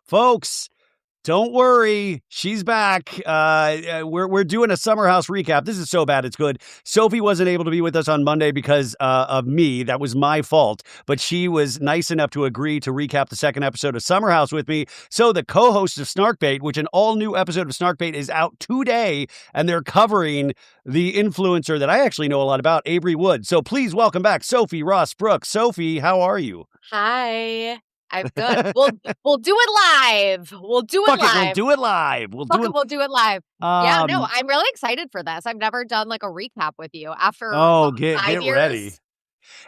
Folks, don't worry. She's back. We're doing a Summer House recap. This is so bad, it's good. Sophie wasn't able to be with us on Monday because of me. That was my fault. But she was nice enough to agree to recap the second episode of Summer House with me. So the co-host of Snarkbait, which an all-new episode of Snarkbait is out today, and they're covering the influencer that I actually know a lot about, Avery Wood. So please welcome back Sophie Ross Brooks. Sophie, how are you? Hi. I'm good. We'll do it live. We'll do it live. We'll do it live. We'll do it live. Yeah, no, I'm really excited for this. I've never done like a recap with you after get 5 years. Ready.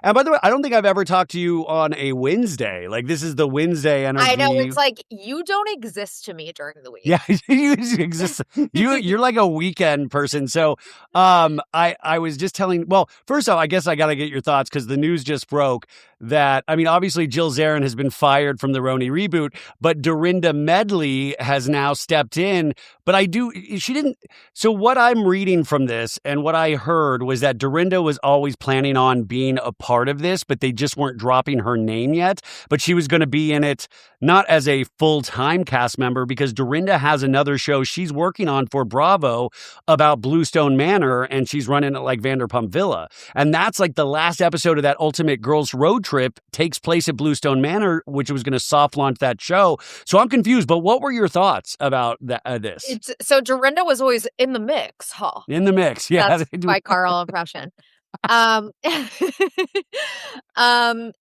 And by the way, I don't think I've ever talked to you on a Wednesday. Like, this is the Wednesday energy. I know, it's like, you don't exist to me during the week. Yeah, you exist. You're like a weekend person. So I was just telling, well, first off, I guess I got to get your thoughts because the news just broke that, I mean, obviously Jill Zarin has been fired from the Roni reboot, but Dorinda Medley has now stepped in. But she didn't. So what I'm reading from this and what I heard was that Dorinda was always planning on being a part of this, but they just weren't dropping her name yet. But she was going to be in it, not as a full-time cast member, because Dorinda has another show she's working on for Bravo about Bluestone Manor, and she's running it like Vanderpump Villa. And that's like the last episode of that Ultimate Girls Road Trip takes place at Bluestone Manor, which was going to soft launch that show. So I'm confused, but what were your thoughts about this? So Dorinda was always in the mix, huh? In the mix, yeah. That's my Carl impression. I am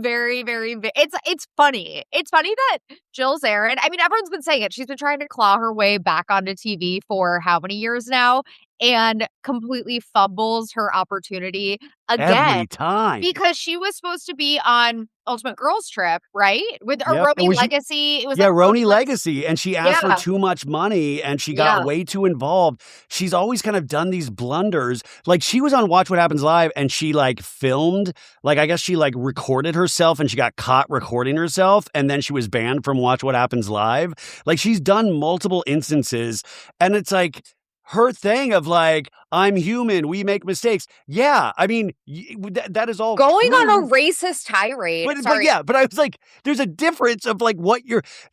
very, very, it's funny. It's funny that Jill Zarin, I mean, everyone's been saying it. She's been trying to claw her way back onto TV for how many years now and completely fumbles her opportunity again. Every time. Because she was supposed to be on Ultimate Girls Trip, right? With a Roni Legacy. It was Roni Legacy. And she asked for too much money and she got way too involved. She's always kind of done these blunders. Like, she was on Watch What Happens Live and she like filmed, like, I guess she like recorded herself and she got caught recording herself. And then she was banned from Watch What Happens Live. Like, she's done multiple instances. And it's like, her thing of like, I'm human, we make mistakes. Yeah, I mean, that is all going true. On a racist tirade. But I was like, there's a difference of like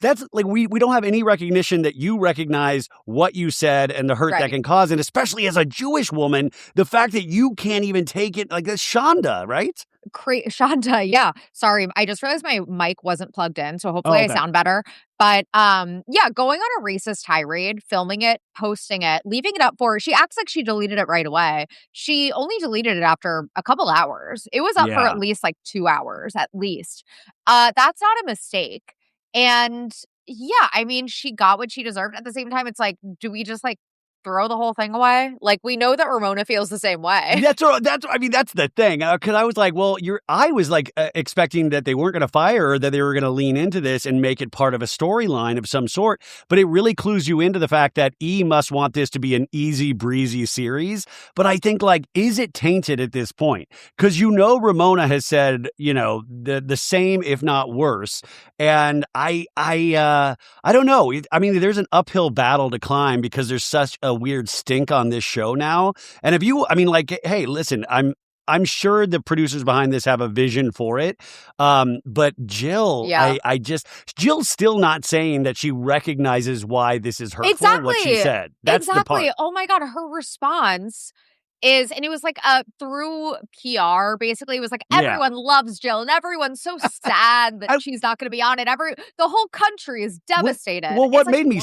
that's like, we don't have any recognition that you recognize what you said and the hurt that can cause. And especially as a Jewish woman, the fact that you can't even take it, like, that's Shonda, right? Shonda, yeah. Sorry, I just realized my mic wasn't plugged in, so hopefully I sound better. But yeah, going on a racist tirade, filming it, posting it, leaving it up for her. She acts like she deleted it right away. She only deleted it after a couple hours. It was up for at least like 2 hours, at least. That's not a mistake. And yeah, I mean, she got what she deserved. At the same time, it's like, do we just like throw the whole thing away? Like, we know that Ramona feels the same way. That's the thing. Because I was like, well, I was like expecting that they weren't going to fire her, that they were going to lean into this and make it part of a storyline of some sort. But it really clues you into the fact that E must want this to be an easy breezy series. But I think, like, is it tainted at this point? Because Ramona has said, the same, if not worse. And I don't know. I mean, there's an uphill battle to climb because there's such a weird stink on this show now. And hey, listen, I'm sure the producers behind this have a vision for it. But Jill, Jill's still not saying that she recognizes why this is hurtful, what she said. That's the part. Oh my God, her response is, and it was like through PR, basically. It was like, everyone loves Jill and everyone's so sad that she's not going to be on it. The whole country is devastated. What made me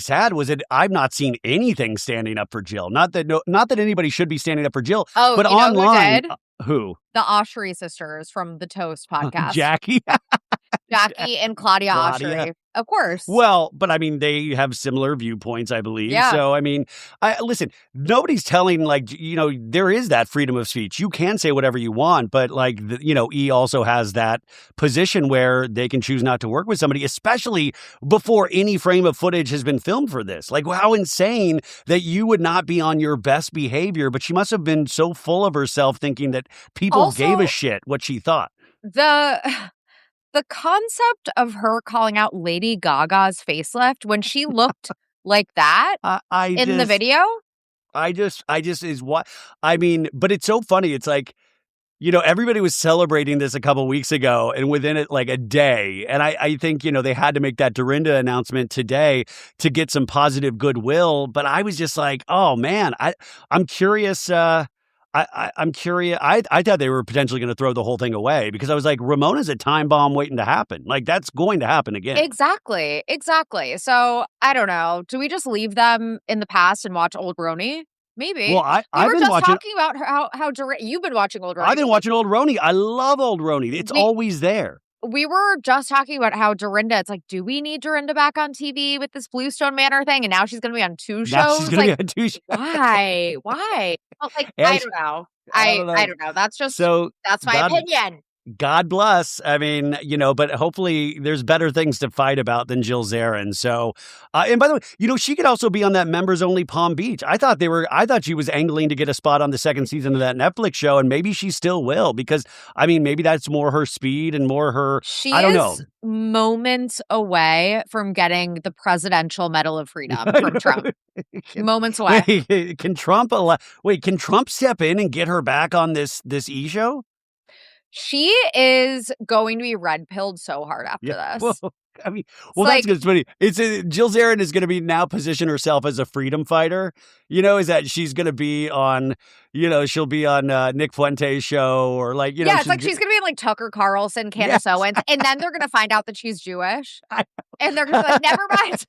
sad was that I've not seen anything standing up for Jill. Not that anybody should be standing up for Jill, but online. Who? The Oshry sisters from the Toast podcast. Jackie and Claudia Oshry. Of course. Well, but I mean, they have similar viewpoints, I believe. Yeah. So, I mean, listen, nobody's telling, like, there is that freedom of speech. You can say whatever you want, but like, E also has that position where they can choose not to work with somebody, especially before any frame of footage has been filmed for this. Like, how insane that you would not be on your best behavior, but she must have been so full of herself thinking that people also gave a shit what she thought. The concept of her calling out Lady Gaga's facelift when she looked like that in the video. But it's so funny. It's like, everybody was celebrating this a couple weeks ago, and within it, like a day. And I think, they had to make that Dorinda announcement today to get some positive goodwill. But I was just like, oh man, I'm curious. I'm curious. I thought they were potentially going to throw the whole thing away because I was like, Ramona's a time bomb waiting to happen. Like that's going to happen again. Exactly. So I don't know. Do we just leave them in the past and watch Old Roni? Maybe. Well, I've been watching. Talking about how you've been watching Old Roni. I've been watching Old Roni. I love Old Roni. It's always there. We were just talking about how Dorinda, it's like, do we need Dorinda back on TV with this Bluestone Manor thing? And now she's going to be on 2 shows. Now she's going to be on 2 shows. Why? Well, I don't know. I don't know. That's my opinion. God bless. I mean, but hopefully there's better things to fight about than Jill Zarin. So, and by the way, she could also be on that members only Palm Beach. I thought she was angling to get a spot on the 2nd season of that Netflix show, and maybe she still will because, I mean, maybe that's more her speed and more her. I don't know. Moments away from getting the Presidential Medal of Freedom from Trump. Moments away. Can Trump step in and get her back on this E show? She is going to be red-pilled so hard after this. Well, I mean, that's good. It's funny. Jill Zarin is going to be now position herself as a freedom fighter. Is that she's going to be on, she'll be on Nick Fuente's show or like, Yeah, it's like she's going to be in like Tucker Carlson, Candace Owens, and then they're going to find out that she's Jewish. And they're going to be like, never mind.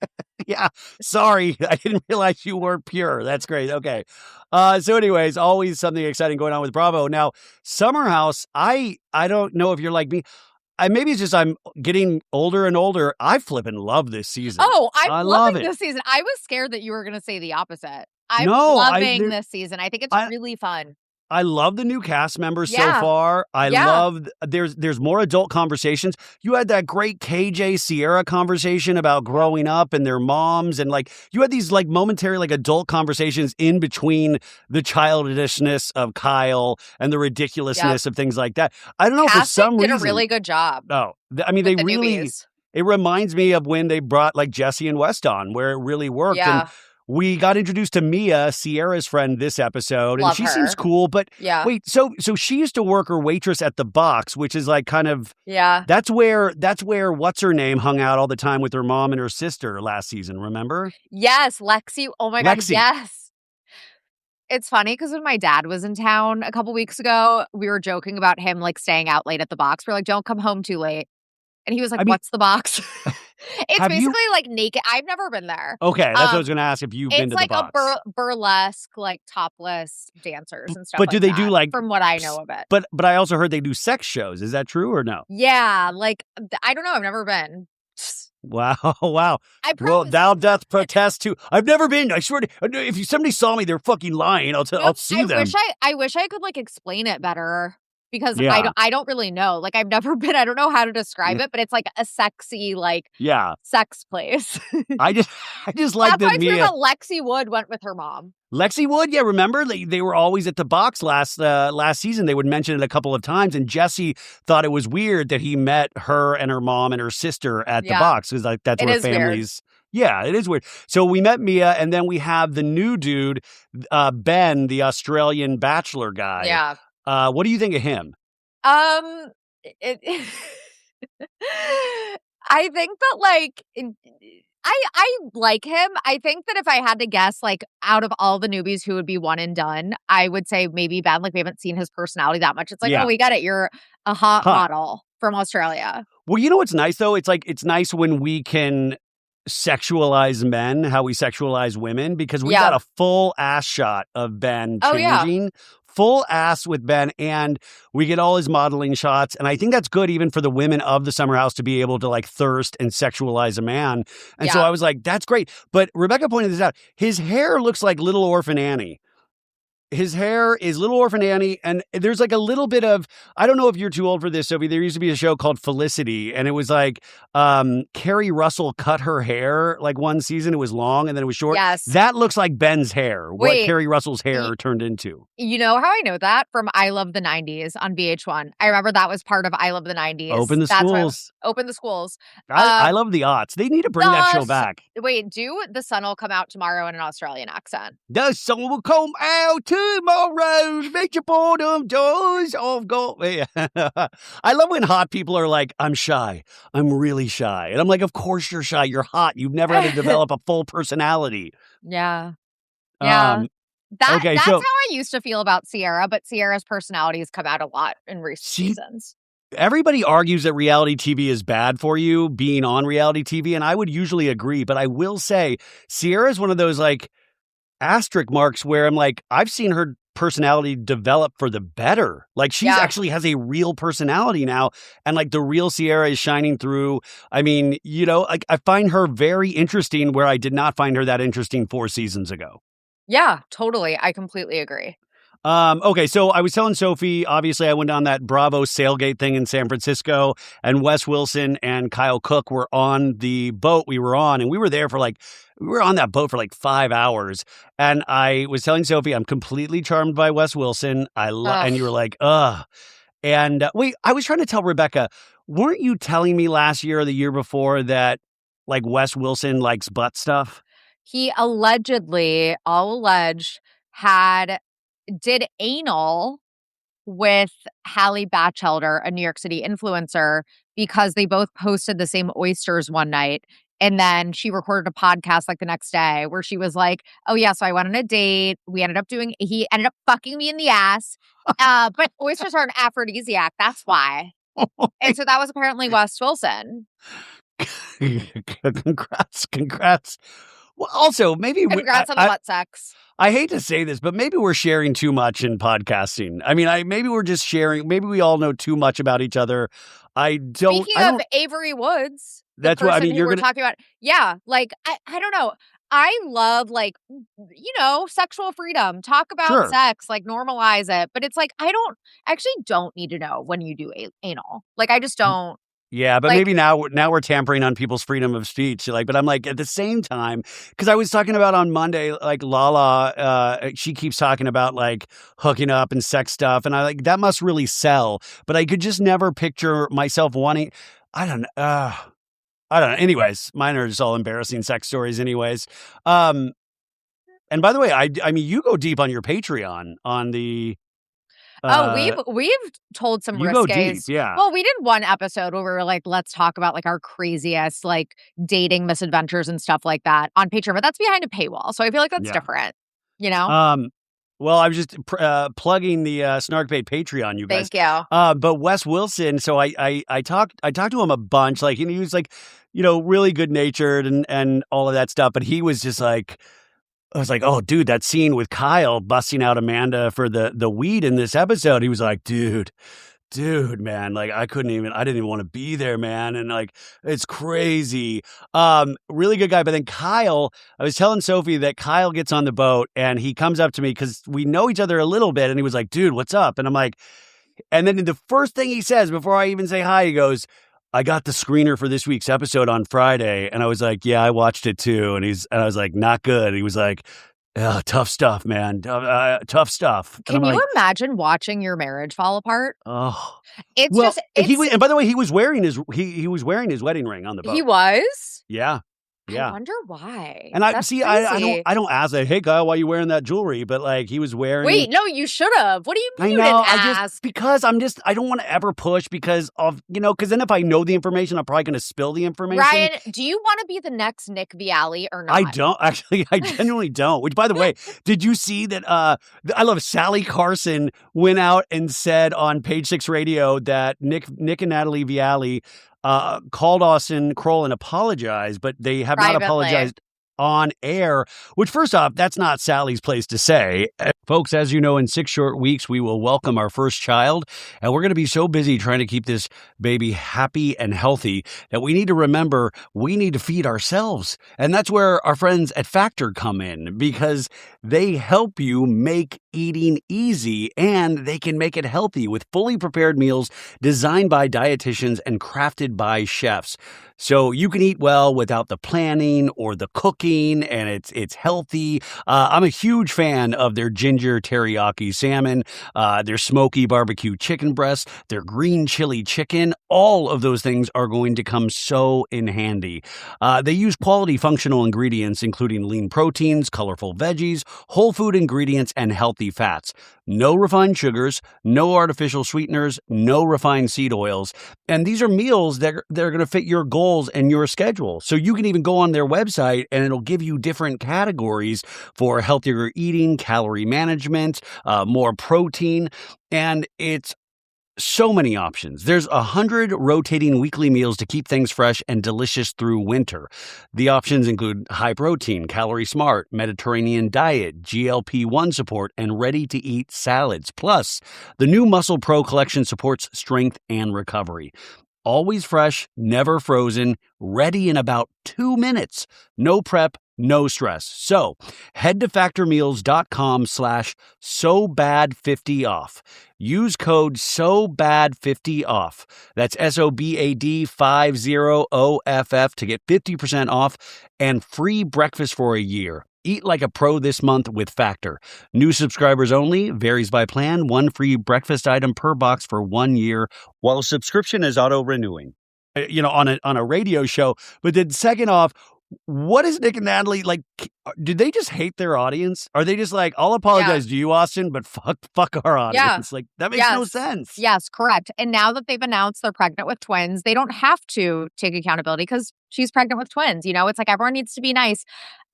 Yeah, sorry. I didn't realize you weren't pure. That's great. Okay. So anyways, always something exciting going on with Bravo. Now, Summer House, I don't know if you're like me. Maybe it's just I'm getting older and older. I flipping love this season. Oh, I'm loving this season. I was scared that you were going to say the opposite. I'm loving this season. I think it's really fun. I love the new cast members so far. I love there's more adult conversations. You had that great KJ Sierra conversation about growing up and their moms, and like you had these like momentary like adult conversations in between the childishness of Kyle and the ridiculousness of things like that. I don't know, for some reason did a really good job. Oh, I mean, they really newbies. It reminds me of when they brought like Jesse and West on, where it really worked. Yeah. And we got introduced to Mia, Sierra's friend, this episode, and she seems cool. But wait, so she used to work her waitress at the Box, which is like kind of That's where what's her name hung out all the time with her mom and her sister last season. Remember? Yes, Lexi. Oh my God, yes. It's funny because when my dad was in town a couple weeks ago, we were joking about him like staying out late at the Box. We're like, don't come home too late. And he was like, what's the Box? It's basically like naked. I've never been there. Okay, that's what I was going to ask if you've been to the Box. It's like a burlesque, like topless dancers and stuff. But do they do like from what I know of it? But I also heard they do sex shows. Is that true or no? Yeah, like I don't know. I've never been. Wow. Well, thou doth protest too. I've never been. I swear to, if somebody saw me, they're fucking lying. I'll sue them. I wish I could like explain it better. Because I don't really know. Like I've never been. I don't know how to describe it, but it's like a sexy sex place. I just like that. That's why I thought Lexi Wood went with her mom. Lexi Wood, yeah. Remember they were always at the Box last season. They would mention it a couple of times, and Jesse thought it was weird that he met her and her mom and her sister at the Box because like that's where families. Weird. Yeah, it is weird. So we met Mia, and then we have the new dude, Ben, the Australian bachelor guy. Yeah. What do you think of him? I think that like I like him. I think that if I had to guess, like out of all the newbies who would be one and done, I would say maybe Ben. Like we haven't seen his personality that much. It's like, oh, we got it. You're a hot model from Australia. Well, you know what's nice though? It's like it's nice when we can sexualize men, how we sexualize women, because we got a full ass shot of Ben changing. Full ass with Ben, and we get all his modeling shots. And I think that's good even for the women of the Summer House to be able to like thirst and sexualize a man. And so I was like, that's great. But Rebecca pointed this out. His hair looks like Little Orphan Annie. His hair is Little Orphan Annie, and there's like a little bit of, I don't know if you're too old for this, Sophie. There used to be a show called Felicity, and it was like Carrie Russell cut her hair like one season. It was long, and then it was short. Yes. That looks like Ben's hair, what Carrie Russell's hair turned into. You know how I know that? From I Love the 90s on VH1. I remember that was part of I Love the 90s. Open the schools. Open the schools. I love the aughts. They need to bring that show back. Wait, The Sun will come out tomorrow in an Australian accent. The sun will come out tomorrow, make your boredom doors of gold. I love when hot people are like, I'm shy. I'm really shy. And I'm like, of course you're shy. You're hot. You've never had to develop a full personality. Yeah. Um, That's okay, how so I used to feel about Sierra, but Sierra's personality has come out a lot in recent seasons. everybody argues that reality TV is bad for you, being on reality TV, and I would usually agree, but I will say Sierra is one of those like asterisk marks where I'm like, I've seen her personality develop for the better. Like she's actually has a real personality now, and like the real Sierra is shining through. I mean, like I find her very interesting where I did not find her that interesting 4 seasons ago. Yeah, totally. I completely agree. Okay, so I was telling Sophie, obviously I went on that Bravo Sailgate thing in San Francisco, and Wes Wilson and Kyle Cook were on the boat we were on, and we were on that boat for like 5 hours. And I was telling Sophie, I'm completely charmed by Wes Wilson. And you were like, ugh. And wait, I was trying to tell Rebecca, weren't you telling me last year or the year before that like Wes Wilson likes butt stuff? He allegedly, all alleged, did anal with Hallie Batchelder, a New York City influencer, because they both posted the same oysters one night. And then she recorded a podcast like the next day where she was like, oh yeah, so I went on a date. He ended up fucking me in the ass. But oysters are an aphrodisiac. That's why. And so that was apparently Wes Wilson. Congrats. Well, also, maybe congrats on the butt sex. I hate to say this, but maybe we're sharing too much in podcasting. I mean, maybe we're just sharing. Maybe we all know too much about each other. Speaking of Avery Woods, that's what I mean. We're talking about. Yeah, like I don't know. I love sexual freedom. Talk about sex, like normalize it. But it's like I actually don't need to know when you do anal. Like I just don't. Yeah, but maybe now we're tampering on people's freedom of speech. Like, but I'm like, at the same time, because I was talking about on Monday, like Lala, she keeps talking about like hooking up and sex stuff. And I like, that must really sell. But I could just never picture myself wanting, I don't know. Anyways, mine are just all embarrassing sex stories anyways. And by the way, I mean, you go deep on your Patreon on the... we've told some risques. You go deep, yeah. Well, we did one episode where we were like, let's talk about like our craziest like dating misadventures and stuff like that on Patreon, but that's behind a paywall, so I feel like that's different. Well, I was just plugging the Snarkbait Patreon, you guys. Thank you. But Wes Wilson, so I talked to him a bunch, like, and he was like, really good natured and all of that stuff, but he was just like. I was like, oh, dude, that scene with Kyle busting out Amanda for the weed in this episode. He was like, dude, man, like I didn't even want to be there, man. And like, it's crazy. Really good guy. But then Kyle, I was telling Sophie that Kyle gets on the boat and he comes up to me because we know each other a little bit. And he was like, dude, what's up? And I'm like, and then the first thing he says before I even say hi, he goes, I got the screener for this week's episode on Friday. And I was like, yeah, I watched it too. And I was like, not good. He was like, tough stuff, man. Tough stuff. Can you imagine watching your marriage fall apart? Oh, and by the way, he was wearing his wedding ring on the boat. He was? Yeah. I wonder why. And I don't ask like, hey Kyle, why are you wearing that jewelry? But like he was wearing. Wait, no, you should have. What do you mean? I know. You didn't ask? Because I don't want to ever push because of because then if I know the information, I'm probably going to spill the information. Ryan, do you want to be the next Nick Vialli or not? I don't actually. I genuinely don't. Which, by the way, did you see that? I love Sally Carson went out and said on Page 6 Radio that Nick and Natalie Vialli called Austin Kroll and apologized, but they have not apologized on air, which first off, that's not Sally's place to say. Folks, as you know, in 6 short weeks, we will welcome our first child, and we're going to be so busy trying to keep this baby happy and healthy that we need to remember we need to feed ourselves. And that's where our friends at Factor come in, because they help you make eating easy, and they can make it healthy with fully prepared meals designed by dietitians and crafted by chefs. So you can eat well without the planning or the cooking, and it's healthy. I'm a huge fan of their ginger teriyaki salmon, their smoky barbecue chicken breast, their green chili chicken. All of those things are going to come so in handy. They use quality functional ingredients, including lean proteins, colorful veggies, whole food ingredients, and healthy fats. No refined sugars, no artificial sweeteners, no refined seed oils. And these are meals that are going to fit your goals and your schedule. So you can even go on their website and it'll give you different categories for healthier eating, calorie management, more protein. And it's so many options. There's 100 rotating weekly meals to keep things fresh and delicious through winter. The options include high protein, calorie smart, Mediterranean diet, GLP-1 support, and ready-to-eat salads. Plus, the new Muscle Pro collection supports strength and recovery. Always fresh, never frozen, ready in about 2 minutes. No prep, no stress. So head to factormeals.com/SOBAD50OFF. Use code SOBAD50OFF. That's SOBAD50OFF to get 50% off and free breakfast for a year. Eat like a pro this month with Factor. New subscribers only, varies by plan, one free breakfast item per box for 1 year, while subscription is auto-renewing. On a radio show. But then second off, what is Nick and Natalie like? Do they just hate their audience? Are they just like, I'll apologize to you, Austin, but fuck our audience? Like, that makes no sense. Yes, correct. And now that they've announced they're pregnant with twins, they don't have to take accountability because she's pregnant with twins. It's like everyone needs to be nice.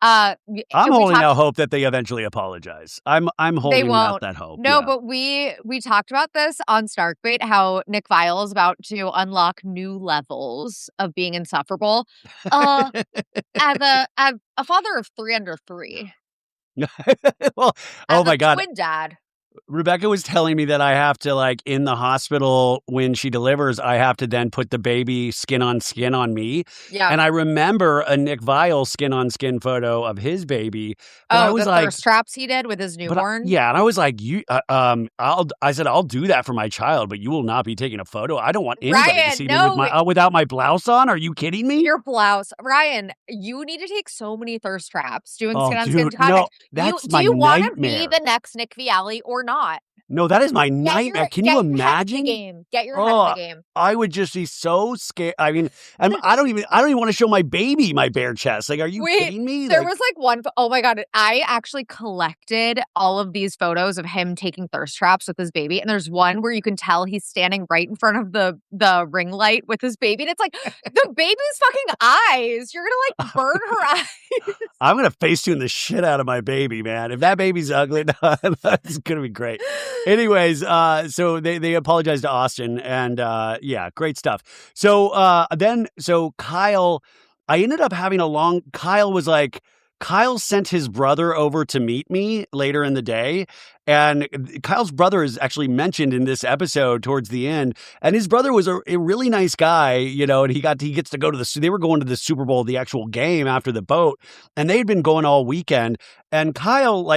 I'm holding out hope that they eventually apologize. I'm holding out that hope. No, but we talked about this on Snarkbait, how Nick Viall is about to unlock new levels of being insufferable. As a father of 3 under 3. Well, oh my God. Twin dad. Rebecca was telling me that I have to, like, in the hospital when she delivers, I have to then put the baby skin on me. Yeah. And I remember a Nick Viall skin on skin photo of his baby. But I was the like, thirst traps he did with his newborn. And I was like, I said, I'll do that for my child, but you will not be taking a photo. I don't want anybody to see me without my blouse on. Are you kidding me? Your blouse, Ryan. You need to take so many thirst traps doing skin on skin. No, that's my nightmare. Do you want to be the next Nick Viall or not? No, that is my nightmare. Can you imagine? Get your head in the game. I would just be so scared. I mean, I don't even want to show my baby my bare chest. Like, are you kidding me? There was like one. Oh my God! I actually collected all of these photos of him taking thirst traps with his baby, and there's one where you can tell he's standing right in front of the ring light with his baby, and it's like the baby's fucking eyes. You're gonna like burn her eyes. I'm gonna Facetune the shit out of my baby, man. If that baby's ugly, that's gonna be great. Anyways, so they apologized to Austin, and great stuff. So Kyle, I ended up having Kyle sent his brother over to meet me later in the day, and Kyle's brother is actually mentioned in this episode towards the end, and his brother was a really nice guy, and he gets to go to they were going to the Super Bowl, the actual game after the boat, and they'd been going all weekend, and Kyle,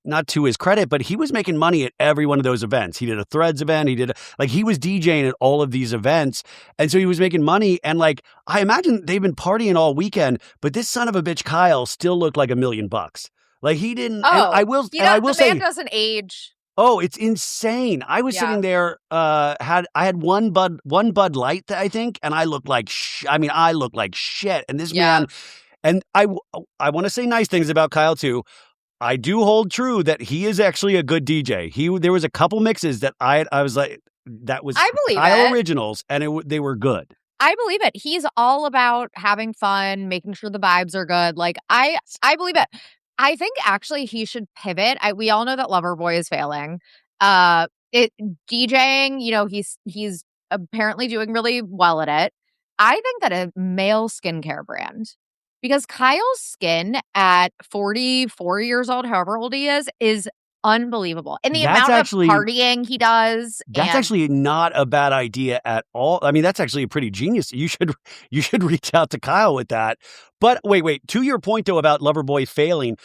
not to his credit, but he was making money at every one of those events. He did a Threads event. He was DJing at all of these events. And so he was making money. And I imagine they've been partying all weekend, but this son of a bitch, Kyle, still looked like $1 million. Like, he didn't. Oh, I will say, man doesn't age. Oh, it's insane. I was sitting there, I had one Bud Light, I think, and I looked like I looked like shit. And this man, and I want to say nice things about Kyle too. I do hold true that he is actually a good DJ. There was a couple mixes that I was like, that was Kyle originals, and they were good. I believe it. He's all about having fun, making sure the vibes are good. Like, I believe it. I think actually he should pivot. We all know that Loverboy is failing. DJing, he's apparently doing really well at it. I think that a male skincare brand, because Kyle's skin at 44 years old, however old he is unbelievable. And the amount of partying he does. That's actually not a bad idea at all. I mean, that's actually a pretty genius. You should reach out to Kyle with that. But wait. To your point, though, about Loverboy failing,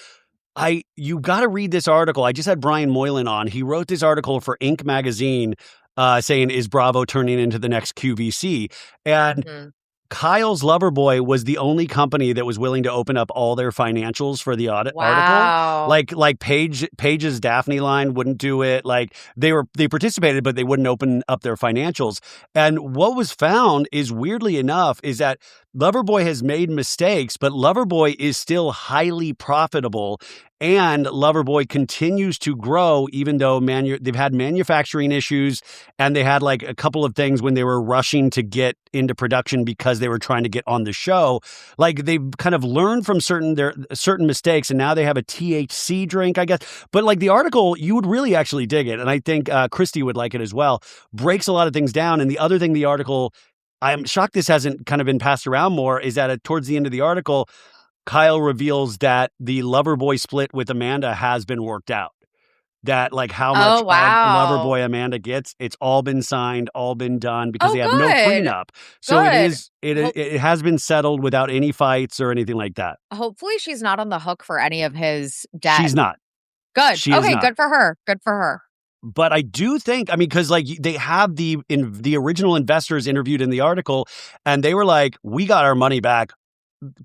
you got to read this article. I just had Brian Moylan on. He wrote this article for Inc. magazine saying, is Bravo turning into the next QVC? And Kyle's Loverboy was the only company that was willing to open up all their financials for the article. Wow. Like Paige's Daphne line wouldn't do it. Like they participated, but they wouldn't open up their financials. And what was found is, weirdly enough, is that Loverboy has made mistakes, but Loverboy is still highly profitable. And Loverboy continues to grow, even though they've had manufacturing issues, and they had like a couple of things when they were rushing to get into production because they were trying to get on the show. Like they've kind of learned from certain mistakes, and now they have a THC drink, I guess. But like the article, you would really actually dig it, and I think Christy would like it as well. Breaks a lot of things down, and the other thing the article, I'm shocked this hasn't kind of been passed around more, is that towards the end of the article, Kyle reveals that the Loverboy split with Amanda has been worked out. That like how much of Loverboy Amanda gets, it's all been signed, all been done, because they have no prenup. So it has been settled without any fights or anything like that. Hopefully she's not on the hook for any of his debt. She's not. Good. Okay, good for her. Good for her. But I do think, I mean, because like they have the original investors interviewed in the article, and they were like, we got our money back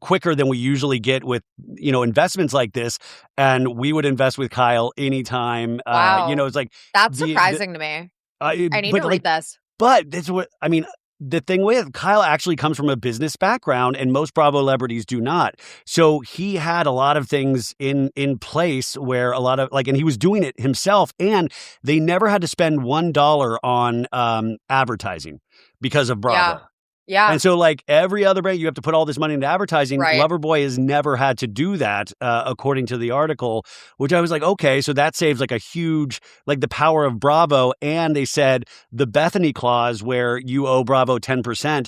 quicker than we usually get with, investments like this. And we would invest with Kyle anytime. Wow. It's like, that's surprising to me. I need to read this. But that's what, I mean, the thing with Kyle actually comes from a business background, and most Bravo celebrities do not. So he had a lot of things in place where a lot of and he was doing it himself, and they never had to spend $1 on advertising because of Bravo. Yeah. And so like every other brand, you have to put all this money into advertising. Right. Loverboy has never had to do that, according to the article, which I was like, okay, so that saves like a huge, like the power of Bravo. And they said the Bethany clause where you owe Bravo 10%,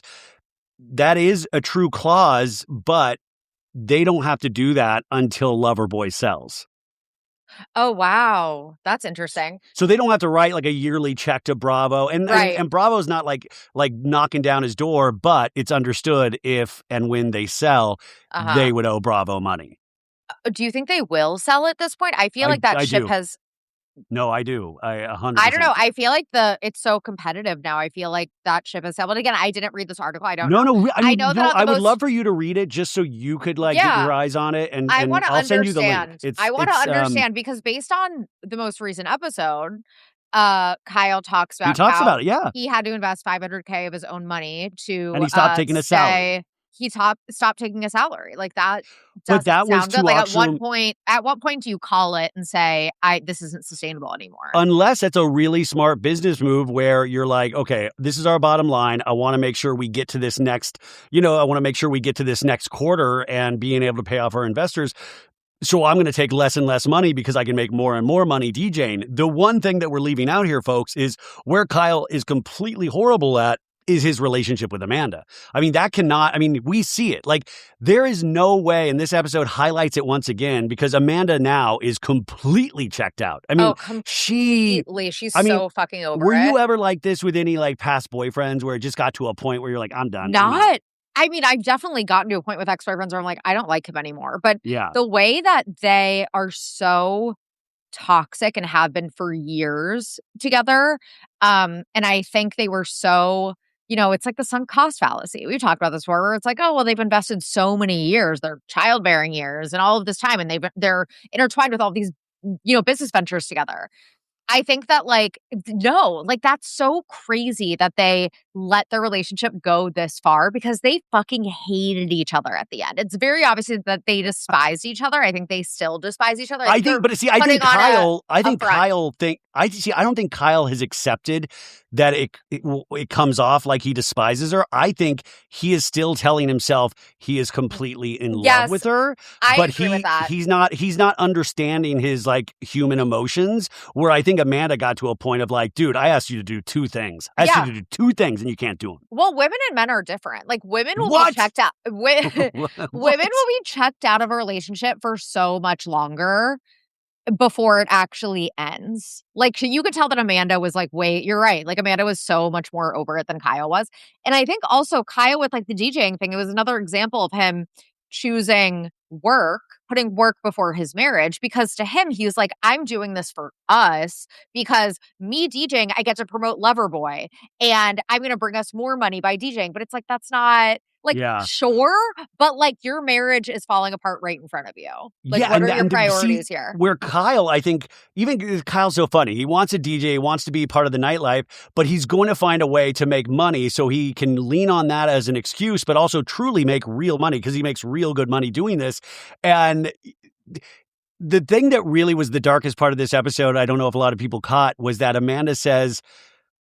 that is a true clause, but they don't have to do that until Loverboy sells. Oh, wow. That's interesting. So they don't have to write like a yearly check to Bravo. And Bravo's not like knocking down his door, but it's understood if and when they sell, they would owe Bravo money. Do you think they will sell at this point? I feel like that ship has... No, I do. 100%. I don't know. I feel like it's so competitive now. I feel like that ship has sailed. But again, I didn't read this article. I don't know. No, I know that I would love for you to read it just so you could get your eyes on it. And I'll send you the link. I want to understand because based on the most recent episode, Kyle talks about about it. Yeah, he had to invest $500K of his own money to, and he stopped taking a salary. He stopped taking a salary. Like that. But that was good. Like at what point do you call it and say, this isn't sustainable anymore? Unless it's a really smart business move where you're like, okay, this is our bottom line. I want to make sure we get to this next, quarter and being able to pay off our investors. So I'm going to take less and less money because I can make more and more money DJing. The one thing that we're leaving out here, folks, is where Kyle is completely horrible at is his relationship with Amanda. I mean, we see it. Like, there is no way, and this episode highlights it once again, because Amanda now is completely checked out. I mean, she's so fucking over it. Were you ever like this with any, like, past boyfriends where it just got to a point where you're like, I'm done? I mean, I've definitely gotten to a point with ex-boyfriends where I'm like, I don't like him anymore. But the way that they are so toxic and have been for years together, and I think they were so... it's like the sunk cost fallacy. We've talked about this before, where it's like, oh, well, they've invested so many years, their childbearing years and all of this time, and they're intertwined with all these, business ventures together. I think that that's so crazy that they let their relationship go this far because they fucking hated each other at the end. It's very obvious that they despised each other. I think they still despise each other. I don't think Kyle has accepted that it comes off like he despises her. I think he is still telling himself he is completely in love with her. I agree with that. He's not understanding his like human emotions, where I think Amanda got to a point of like, dude, I asked you to do two things. I asked you to do two things and you can't do them. Well, women and men are different. Like women will be checked out. Women will be checked out of a relationship for so much longer before it actually ends. Like, you could tell that Amanda was like, wait, you're right. Like, Amanda was so much more over it than Kyle was. And I think also Kyle with like the DJing thing, it was another example of him choosing putting work before his marriage, because to him, he was like, I'm doing this for us because me DJing, I get to promote Loverboy and I'm going to bring us more money by DJing. But it's like, that's not like, Yeah. sure, but like your marriage is falling apart right in front of you. Like, Yeah, what are your and priorities see, here? where Kyle, I think, even Kyle's so funny. He wants to DJ, he wants to be part of the nightlife, but he's going to find a way to make money so he can lean on that as an excuse, but also truly make real money because he makes real good money doing this. And the thing that really was the darkest part of this episode, I don't know if a lot of people caught, was that Amanda says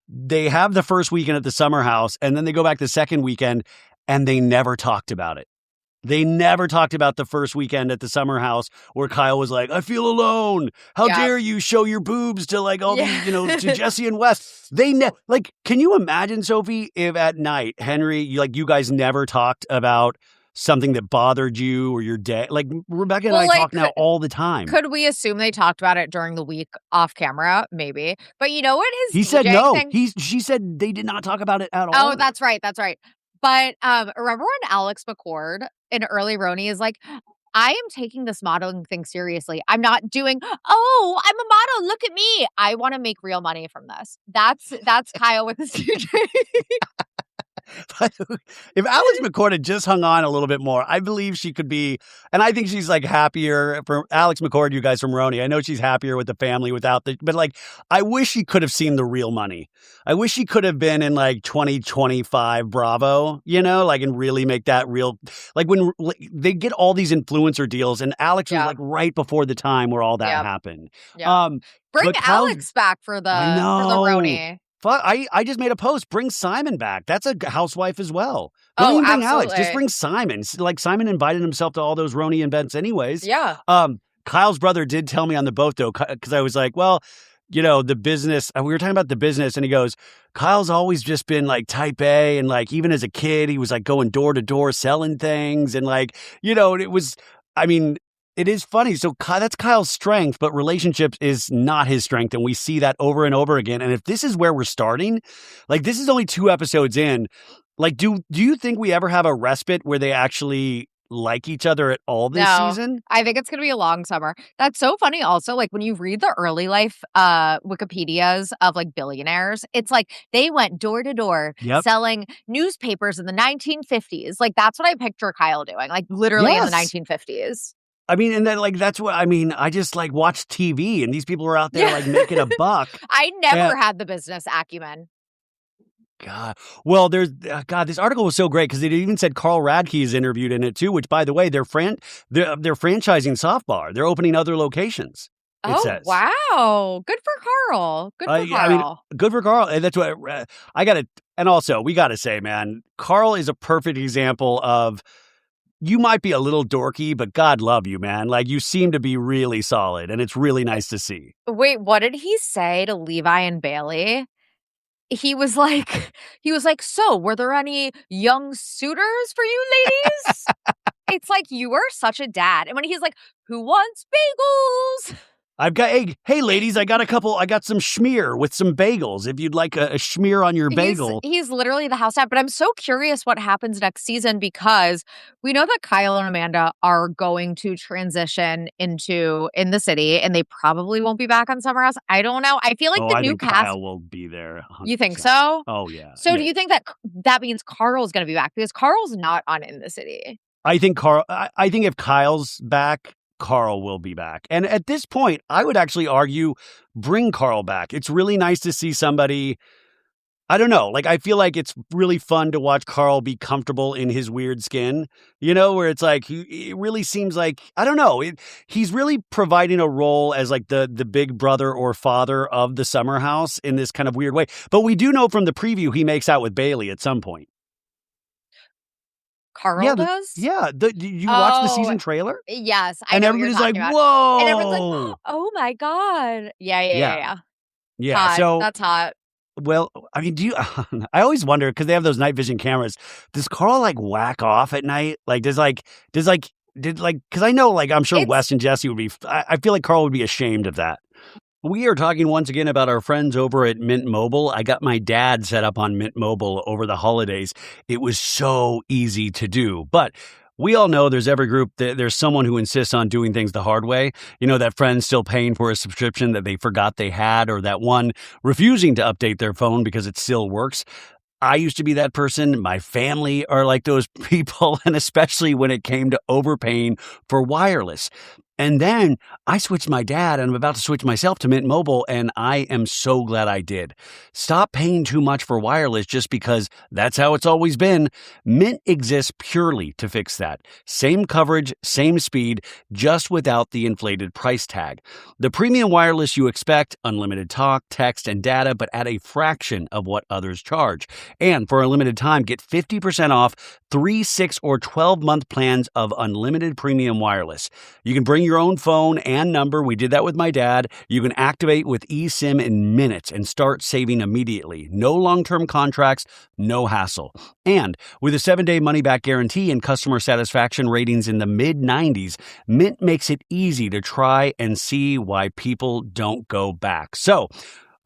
they have the first weekend at the summer house and then they go back the second weekend and they never talked about it. They never talked about the first weekend at the summer house where Kyle was like, I feel alone. How dare you show your boobs to like all these, to Jesse and Wes. Can you imagine, Sophie, if at night, Henry, you guys never talked about something that bothered you or your day? Like Rebecca and I talk now all the time. Could we assume they talked about it during the week off camera? Maybe. But you know what He said no. She said they did not talk about it at all. Oh, that's right. That's right. But remember when Alex McCord in Early Roni is like, I am taking this modeling thing seriously. I'm not doing, oh, I'm a model. Look at me. I want to make real money from this. That's Kyle with his DJ. But if Alex McCord had just hung on a little bit more, I believe she could be, and I think she's like happier for Alex McCord, you guys from Roni. I know she's happier with the family but like, I wish she could have seen the real money. I wish she could have been in like 2025 Bravo, and really make that real, like when they get all these influencer deals and Alex was like right before the time where all that happened. Yeah. Bring Alex back for the Roni. I just made a post. Bring Simon back. That's a housewife as well. Don't even bring Alex. Just bring Simon. Like Simon invited himself to all those Roni events anyways. Yeah. Kyle's brother did tell me on the boat though, because I was like, well, the business. We were talking about the business, and he goes, Kyle's always just been like type A, and like even as a kid, he was like going door to door selling things, and like it was. I mean. It is funny. So that's Kyle's strength, but relationships is not his strength. And we see that over and over again. And if this is where we're starting, like this is only 2 episodes in, like, do you think we ever have a respite where they actually like each other at all this season? I think it's going to be a long summer. That's so funny also, like when you read the early life Wikipedias of like billionaires, it's like they went door to door selling newspapers in the 1950s. Like that's what I picture Kyle doing, like literally in the 1950s. I mean, and then like that's what I mean. I just like watch TV, and these people are out there like making a buck. I never had the business acumen. God, well, this article was so great because it even said Carl Radke is interviewed in it too. Which, by the way, they're franchising Soft Bar. They're opening other locations. It says. Wow, good for Carl. Good for Carl. I mean, good for Carl. And that's what I got to. And also, we got to say, man, Carl is a perfect example of. You might be a little dorky, but God love you, man. Like, you seem to be really solid, and it's really nice to see. Wait, what did he say to Levi and Bailey? He was like, so were there any young suitors for you ladies? It's like, you are such a dad. And when he's like, who wants bagels? I've got, hey, ladies, I got some schmear with some bagels. If you'd like a schmear on your bagel. He's literally the house dad. But I'm so curious what happens next season because we know that Kyle and Amanda are going to transition in the city and they probably won't be back on Summer House. I don't know. I feel like the new cast. Kyle will be there. 100%. You think so? Oh, yeah. So do you think that means Carl's going to be back? Because Carl's not on In the City. I think if Kyle's back, Carl will be back. And at this point, I would actually argue bring Carl back. It's really nice to see somebody, I don't know, like I feel like it's really fun to watch Carl be comfortable in his weird skin, where it's like, it really seems like, I don't know, he's really providing a role as like the big brother or father of the summer house in this kind of weird way. But we do know from the preview, he makes out with Bailey at some point. Carl does? Yeah. Did you watch the season trailer? Yes. And everybody's like, whoa. And everyone's like, oh my God. Yeah. Yeah. So that's hot. Well, I mean, I always wonder, because they have those night vision cameras, does Carl like whack off at night? Like, because I know, like, I'm sure Wes and Jesse would be, I feel like Carl would be ashamed of that. We are talking once again about our friends over at Mint Mobile. I got my dad set up on Mint Mobile over the holidays. It was so easy to do. But We all know there's every group that there's someone who insists on doing things the hard way. You know, that friend still paying for a subscription that they forgot they had, or that one refusing to update their phone because it still works. I used to be that person. My family are like those people, and especially when it came to overpaying for wireless. And then I switched my dad, and I'm about to switch myself to Mint Mobile, and I am so glad I did. Stop paying too much for wireless just because that's how it's always been. Mint exists purely to fix that. Same coverage, same speed, just without the inflated price tag. The premium wireless you expect, unlimited talk, text, and data, but at a fraction of what others charge. And for a limited time, get 50% off 3, 6, or 12-month plans of unlimited premium wireless. You can bring your own phone and number. We did that with my dad. You can activate with eSIM in minutes and start saving immediately. No long-term contracts, no hassle. And with a 7-day money-back guarantee and customer satisfaction ratings in the mid-90s, Mint makes it easy to try and see why people don't go back. So,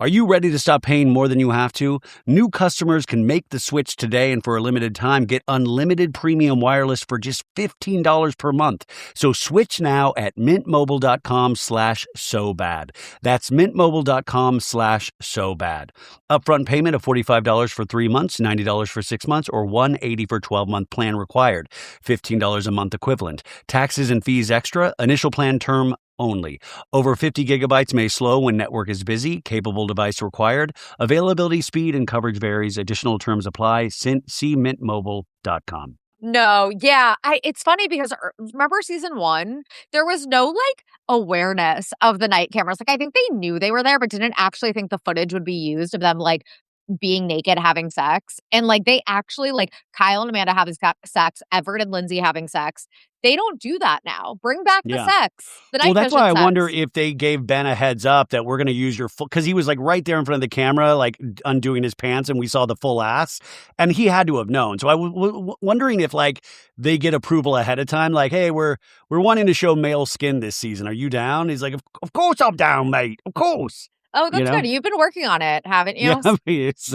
are you ready to stop paying more than you have to? New customers can make the switch today, and for a limited time, get unlimited premium wireless for just $15 per month. So switch now at mintmobile.com/sobad. That's mintmobile.com/sobad. Upfront payment of $45 for 3 months, $90 for 6 months, or $180 for 12-month plan required. $15 a month equivalent. Taxes and fees extra. Initial plan term only. Over 50 gigabytes may slow when network is busy. Capable device required. Availability, speed, and coverage varies. Additional terms apply. See mintmobile.com. No, yeah. It's funny because remember season 1? There was no like awareness of the night cameras. Like I think they knew they were there, but didn't actually think the footage would be used of them like being naked having sex. And like they actually like Kyle and Amanda having sex, Everett and Lindsay having sex. They don't do that now. Bring back the sex. The night Well, that's why I vision wonder sex. if they gave Ben a heads up that we're going to use your full, because he was like right there in front of the camera, like undoing his pants, and we saw the full ass, and he had to have known. So I was wondering if like they get approval ahead of time, like, hey, we're wanting to show male skin this season. Are you down? He's like, of course I'm down, mate. Of course. Oh, that's good. You've been working on it, haven't you? Yeah, I mean, it's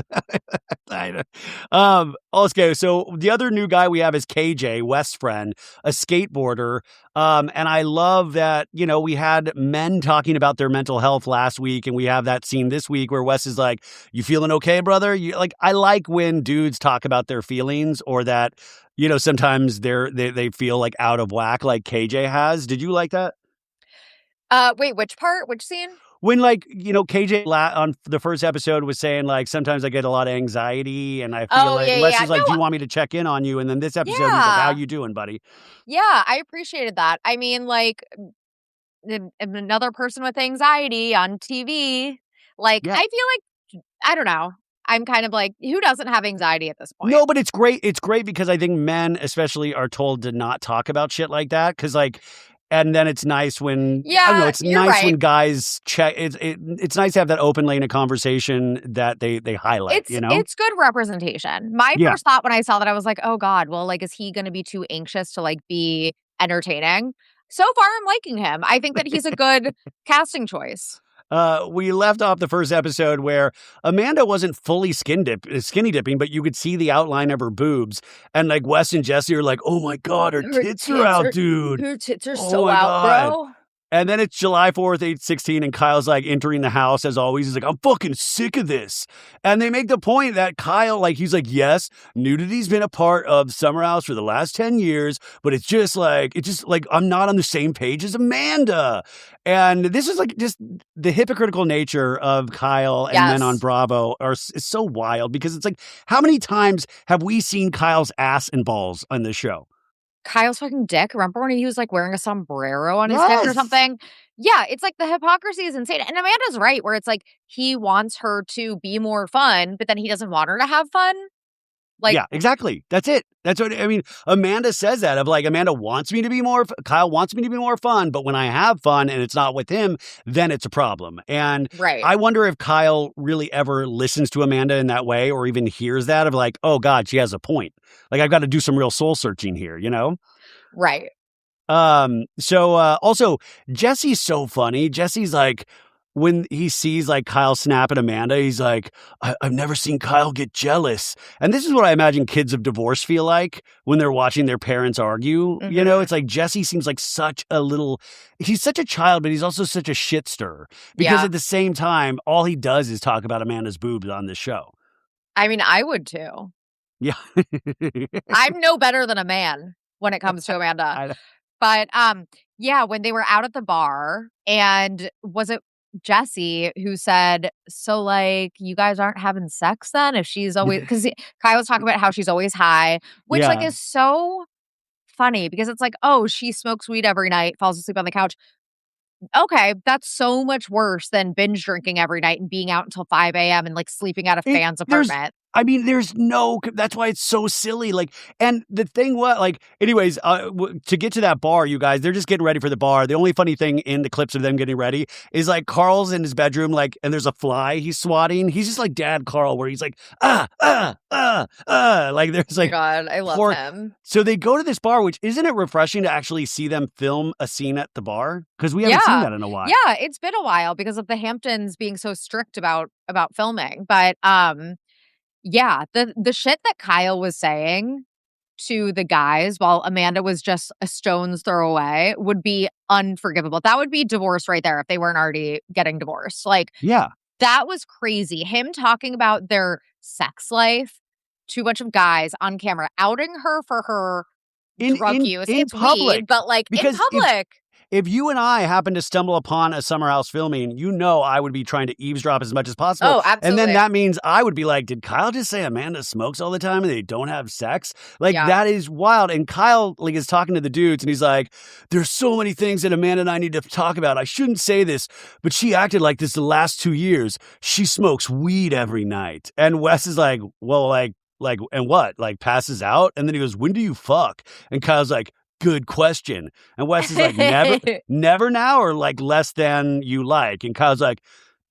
let's go. So the other new guy we have is KJ, West's friend, a skateboarder. And I love that, you know, we had men talking about their mental health last week, and we have that scene this week where Wes is like, you feeling okay, brother? I like when dudes talk about their feelings, or that, you know, sometimes they feel like out of whack, like KJ has. Did you like that? Wait, which part? Which scene? When, like, you know, KJ on the first episode was saying, like, sometimes I get a lot of anxiety, and I feel Wes is like, do you want me to check in on you? And then this episode, he's like, how you doing, buddy? Yeah, I appreciated that. I mean, like, another person with anxiety on TV. Like, I feel like, I don't know. I'm kind of like, who doesn't have anxiety at this point? No, but it's great. It's great because I think men especially are told to not talk about shit like that. Because, like, and then it's nice when, I don't know, it's nice when guys check. It's nice to have that open lane of conversation that they highlight, you know? It's good representation. My first thought when I saw that, I was like, oh God, well, like, is he going to be too anxious to, like, be entertaining? So far, I'm liking him. I think that he's a good casting choice. We left off the first episode where Amanda wasn't fully skinny dipping, but you could see the outline of her boobs. And like Wes and Jesse are like, oh my God, her tits are out, dude. Her tits are so out, bro. And then it's July 4th, 8/16, and Kyle's like entering the house as always. He's like, I'm fucking sick of this. And they make the point that Kyle, like, he's like, yes, nudity's been a part of Summer House for the last 10 years, but it's just like, I'm not on the same page as Amanda. And this is like just the hypocritical nature of Kyle and men on Bravo is so wild, because it's like, how many times have we seen Kyle's ass and balls on this show? Kyle's fucking dick. Remember when he was like wearing a sombrero on his head or something? Yeah, it's like the hypocrisy is insane. And Amanda's right, where it's like he wants her to be more fun, but then he doesn't want her to have fun. Like, yeah, exactly. That's it. That's what I mean. Amanda says that, of like, Amanda wants me to be more, Kyle wants me to be more fun, but when I have fun and it's not with him, then it's a problem. And I wonder if Kyle really ever listens to Amanda in that way, or even hears that of like, oh God, she has a point. Like, I've got to do some real soul searching here, you know? Right. Also, Jesse's so funny. Jesse's like, when he sees like Kyle snap at Amanda, he's like, I've never seen Kyle get jealous. And this is what I imagine kids of divorce feel like when they're watching their parents argue. Mhm. You know, it's like Jesse seems like he's such a child, but he's also such a shit stirrer. Because at the same time, all he does is talk about Amanda's boobs on this show. I mean, I would too. Yeah. I'm no better than a man when it comes to Amanda. But yeah, when they were out at the bar, and was it Jesse who said, so like you guys aren't having sex then if she's always, because Kyle was talking about how she's always high, which like is so funny because it's like, oh, she smokes weed every night, falls asleep on the couch. Okay, that's so much worse than binge drinking every night and being out until 5 a.m. and like sleeping at a fan's apartment. That's why it's so silly. Like, and the thing was, like, anyways, to get to that bar, you guys, they're just getting ready for the bar. The only funny thing in the clips of them getting ready is like Carl's in his bedroom, like, and there's a fly he's swatting. He's just like Dad Carl, where he's like, like there's like, God, I love him. So they go to this bar, which isn't it refreshing to actually see them film a scene at the bar? Because we haven't seen that in a while. Yeah, it's been a while because of the Hamptons being so strict about filming. But yeah, the shit that Kyle was saying to the guys while Amanda was just a stone's throw away would be unforgivable. That would be divorce right there if they weren't already getting divorced. Like, that was crazy. Him talking about their sex life to a bunch of guys on camera, outing her for her drug use. It's public, weed, but like in public. If you and I happen to stumble upon a summer house filming, you know I would be trying to eavesdrop as much as possible. Oh, absolutely. And then that means I would be like, did Kyle just say Amanda smokes all the time and they don't have sex? Like, that is wild. And Kyle like is talking to the dudes and he's like, there's so many things that Amanda and I need to talk about. I shouldn't say this, but she acted like this the last 2 years. She smokes weed every night. And Wes is like, well, like, and what? Like passes out? And then he goes, when do you fuck? And Kyle's like, good question. And Wes is like, never now, or like less than you like. And Kyle's like,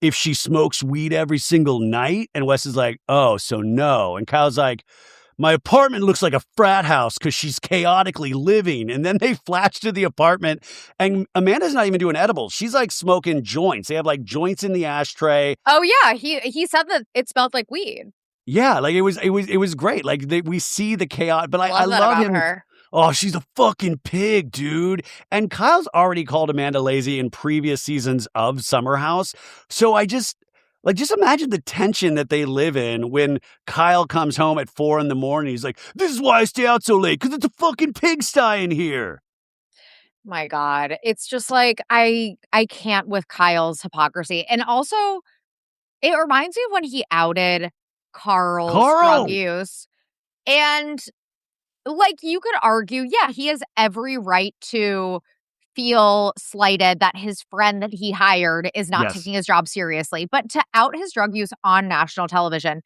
if she smokes weed every single night. And Wes is like, oh, so no. And Kyle's like, my apartment looks like a frat house because she's chaotically living. And then they flash to the apartment and Amanda's not even doing edibles. She's like smoking joints. They have like joints in the ashtray. Oh yeah. He said that it smelled like weed. Yeah. Like it was great. Like we see the chaos, but I love him. Her. Oh, she's a fucking pig, dude. And Kyle's already called Amanda lazy in previous seasons of Summer House. So I just imagine the tension that they live in when Kyle comes home at 4 a.m. He's like, this is why I stay out so late, because it's a fucking pigsty in here. My God. It's just like, I can't with Kyle's hypocrisy. And also, it reminds me of when he outed Carl's drug use. And like, you could argue, yeah, he has every right to feel slighted that his friend that he hired is not taking his job seriously. But to out his drug use on national television,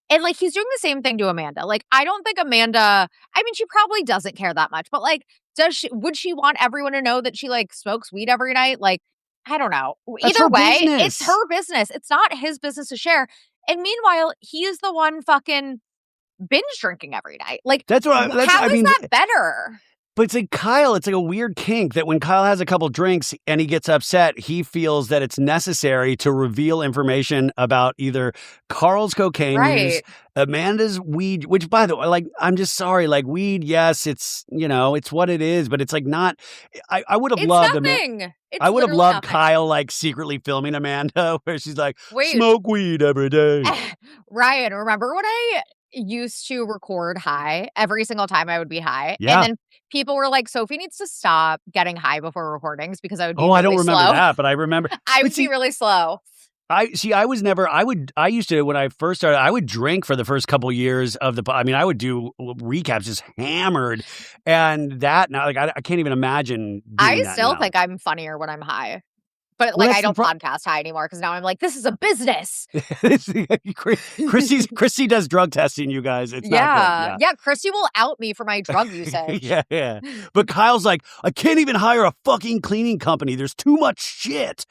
and like, he's doing the same thing to Amanda. Like, I don't think Amanda, I mean, she probably doesn't care that much, but like, would she want everyone to know that she like smokes weed every night? Like, I don't know. Either way, it's her business. It's not his business to share. And meanwhile, he is the one fucking binge drinking every night. Like, how is that better? But it's like Kyle, it's like a weird kink that when Kyle has a couple drinks and he gets upset, he feels that it's necessary to reveal information about either Carl's cocaine use, Amanda's weed, which by the way, like, I'm just sorry, like weed, yes, it's, you know, it's what it is, but it's like not, I would have loved I would have loved Kyle like secretly filming Amanda where she's like, smoke weed every day. Ryan, remember when I used to record high every single time I would be high? Yeah. And then people were like, Sophie needs to stop getting high before recordings because I would be I don't remember that, but I remember. I would be really slow. I used to, when I first started, I would drink for the first couple years of I would do recaps just hammered. And that now, like, I can't even imagine. I still think I'm funnier when I'm high. But like, I don't podcast high anymore because now I'm like, this is a business. Chrissy does drug testing, you guys. It's not good. Yeah. Chrissy will out me for my drug usage. Yeah. But Kyle's like, I can't even hire a fucking cleaning company. There's too much shit.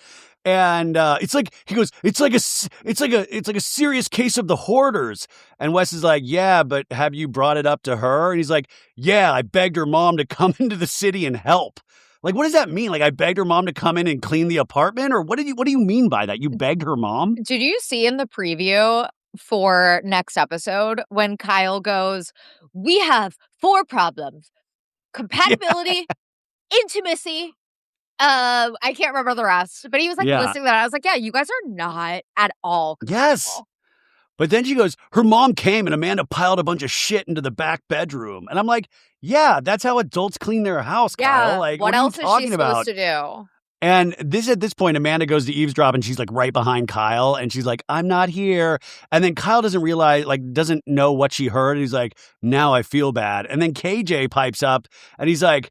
And it's like, he goes, it's like a serious case of the hoarders. And Wes is like, yeah, but have you brought it up to her? And he's like, yeah, I begged her mom to come into the city and help. Like, what does that mean? Like, I begged her mom to come in and clean the apartment? Or what do you mean by that? You begged her mom? Did you see in the preview for next episode when Kyle goes, "We have 4 problems: compatibility, intimacy." I can't remember the rest, but he was like listing that. I was like, yeah, you guys are not at all compatible. Yes. But then she goes, her mom came and Amanda piled a bunch of shit into the back bedroom. And I'm like, yeah, that's how adults clean their house, Kyle. Like, what else is she supposed to do? And at this point, Amanda goes to eavesdrop and she's like right behind Kyle. And she's like, I'm not here. And then Kyle doesn't realize, like, doesn't know what she heard. He's like, now I feel bad. And then KJ pipes up and he's like,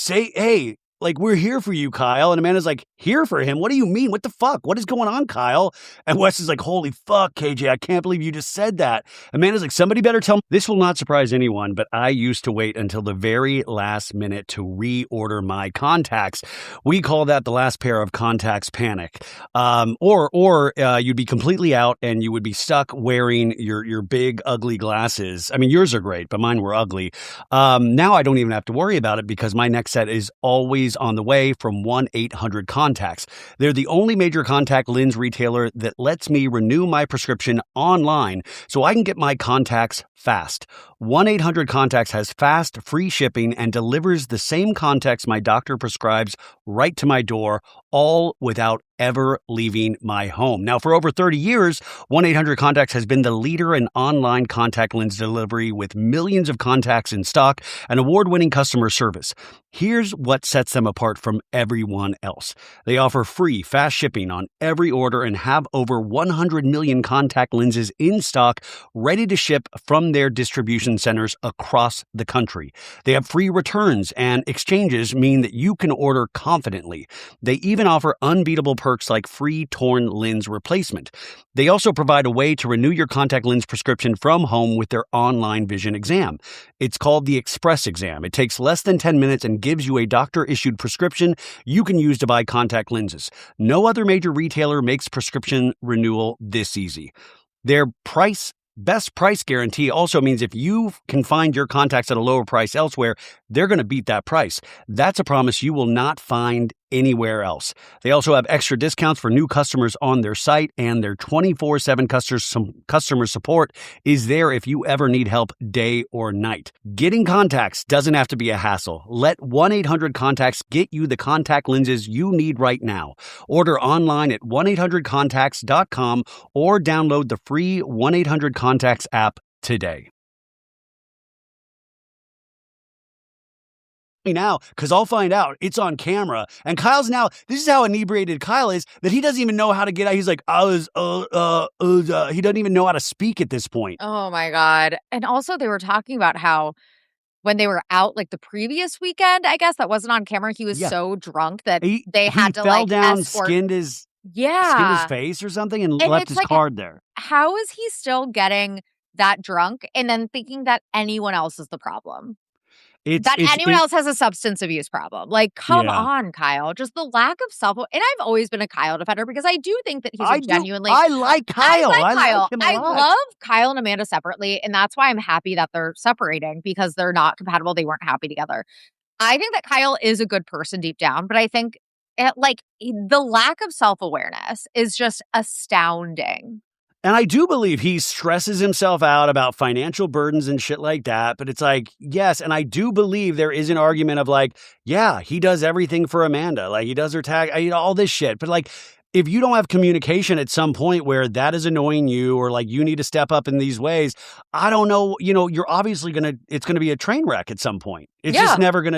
hey, like, we're here for you, Kyle. And Amanda's like, here for him? What do you mean? What the fuck? What is going on, Kyle? And Wes is like, holy fuck, KJ, I can't believe you just said that. Amanda's like, somebody better tell me. This will not surprise anyone, but I used to wait until the very last minute to reorder my contacts. We call that the last pair of contacts panic. Or you'd be completely out and you would be stuck wearing your big, ugly glasses. I mean, yours are great, but mine were ugly. Now I don't even have to worry about it because my next set is always on the way from 1-800-CONTACTS. They're the only major contact lens retailer that lets me renew my prescription online so I can get my contacts fast. 1-800-CONTACTS has fast, free shipping and delivers the same contacts my doctor prescribes right to my door, all without ever leaving my home. Now, for over 30 years, 1-800-CONTACTS has been the leader in online contact lens delivery with millions of contacts in stock and award-winning customer service. Here's what sets them apart from everyone else. They offer free, fast shipping on every order and have over 100 million contact lenses in stock, ready to ship from their distribution centers across the country. They have free returns, and exchanges mean that you can order confidently. They even offer unbeatable perks like free torn lens replacement. They also provide a way to renew your contact lens prescription from home with their online vision exam. It's called the Express Exam. It takes less than 10 minutes and gives you a doctor-issued prescription you can use to buy contact lenses. No other major retailer makes prescription renewal this easy. Their best price guarantee also means if you can find your contacts at a lower price elsewhere, they're going to beat that price. That's a promise you will not find anywhere else. They also have extra discounts for new customers on their site, and their 24/7 customer support is there if you ever need help day or night. Getting contacts doesn't have to be a hassle. Let 1-800-CONTACTS get you the contact lenses you need right now. Order online at 1-800-CONTACTS.com or download the free 1-800-CONTACTS app today. Now, because I'll find out it's on camera. And Kyle's now, this is how inebriated Kyle is, that he doesn't even know how to get out. He's like, he doesn't even know how to speak at this point. Oh my God. And also they were talking about how when they were out like the previous weekend, I guess that wasn't on camera, he was so drunk that they had to fell down, skinned his face or something and left his card there. How is he still getting that drunk and then thinking that anyone else is the problem? Anyone else has a substance abuse problem. Like, come on, Kyle. Just the lack of self. And I've always been a Kyle defender because I do think that he's genuinely. I like Kyle. I like him a lot. I love Kyle and Amanda separately. And that's why I'm happy that they're separating because they're not compatible. They weren't happy together. I think that Kyle is a good person deep down, but I think the lack of self-awareness is just astounding. And I do believe he stresses himself out about financial burdens and shit like that. But it's like, yes. And I do believe there is an argument of like, yeah, he does everything for Amanda. Like he does her tag, all this shit. But like, if you don't have communication at some point where that is annoying you or like you need to step up in these ways, I don't know, you're obviously it's going to be a train wreck at some point. It's just never going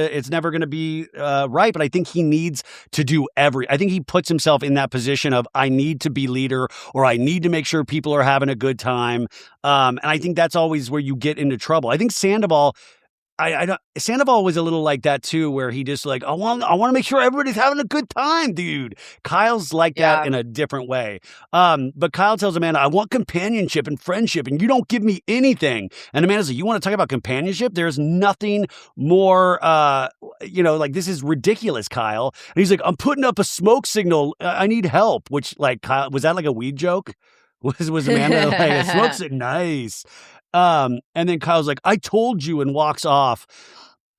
to be right. But I think he needs to do I think he puts himself in that position of I need to be leader or I need to make sure people are having a good time. And I think that's always where you get into trouble. I think Sandoval, Sandoval was a little like that too, where he just like, I want to make sure everybody's having a good time, dude. Kyle's like that in a different way. But Kyle tells Amanda, I want companionship and friendship, and you don't give me anything. And Amanda's like, you want to talk about companionship? There's nothing more, like this is ridiculous, Kyle. And he's like, I'm putting up a smoke signal. I need help. Which like Kyle, was that like a weed joke? Was Amanda like a smoke signal? Nice. And then Kyle's like, I told you, and walks off.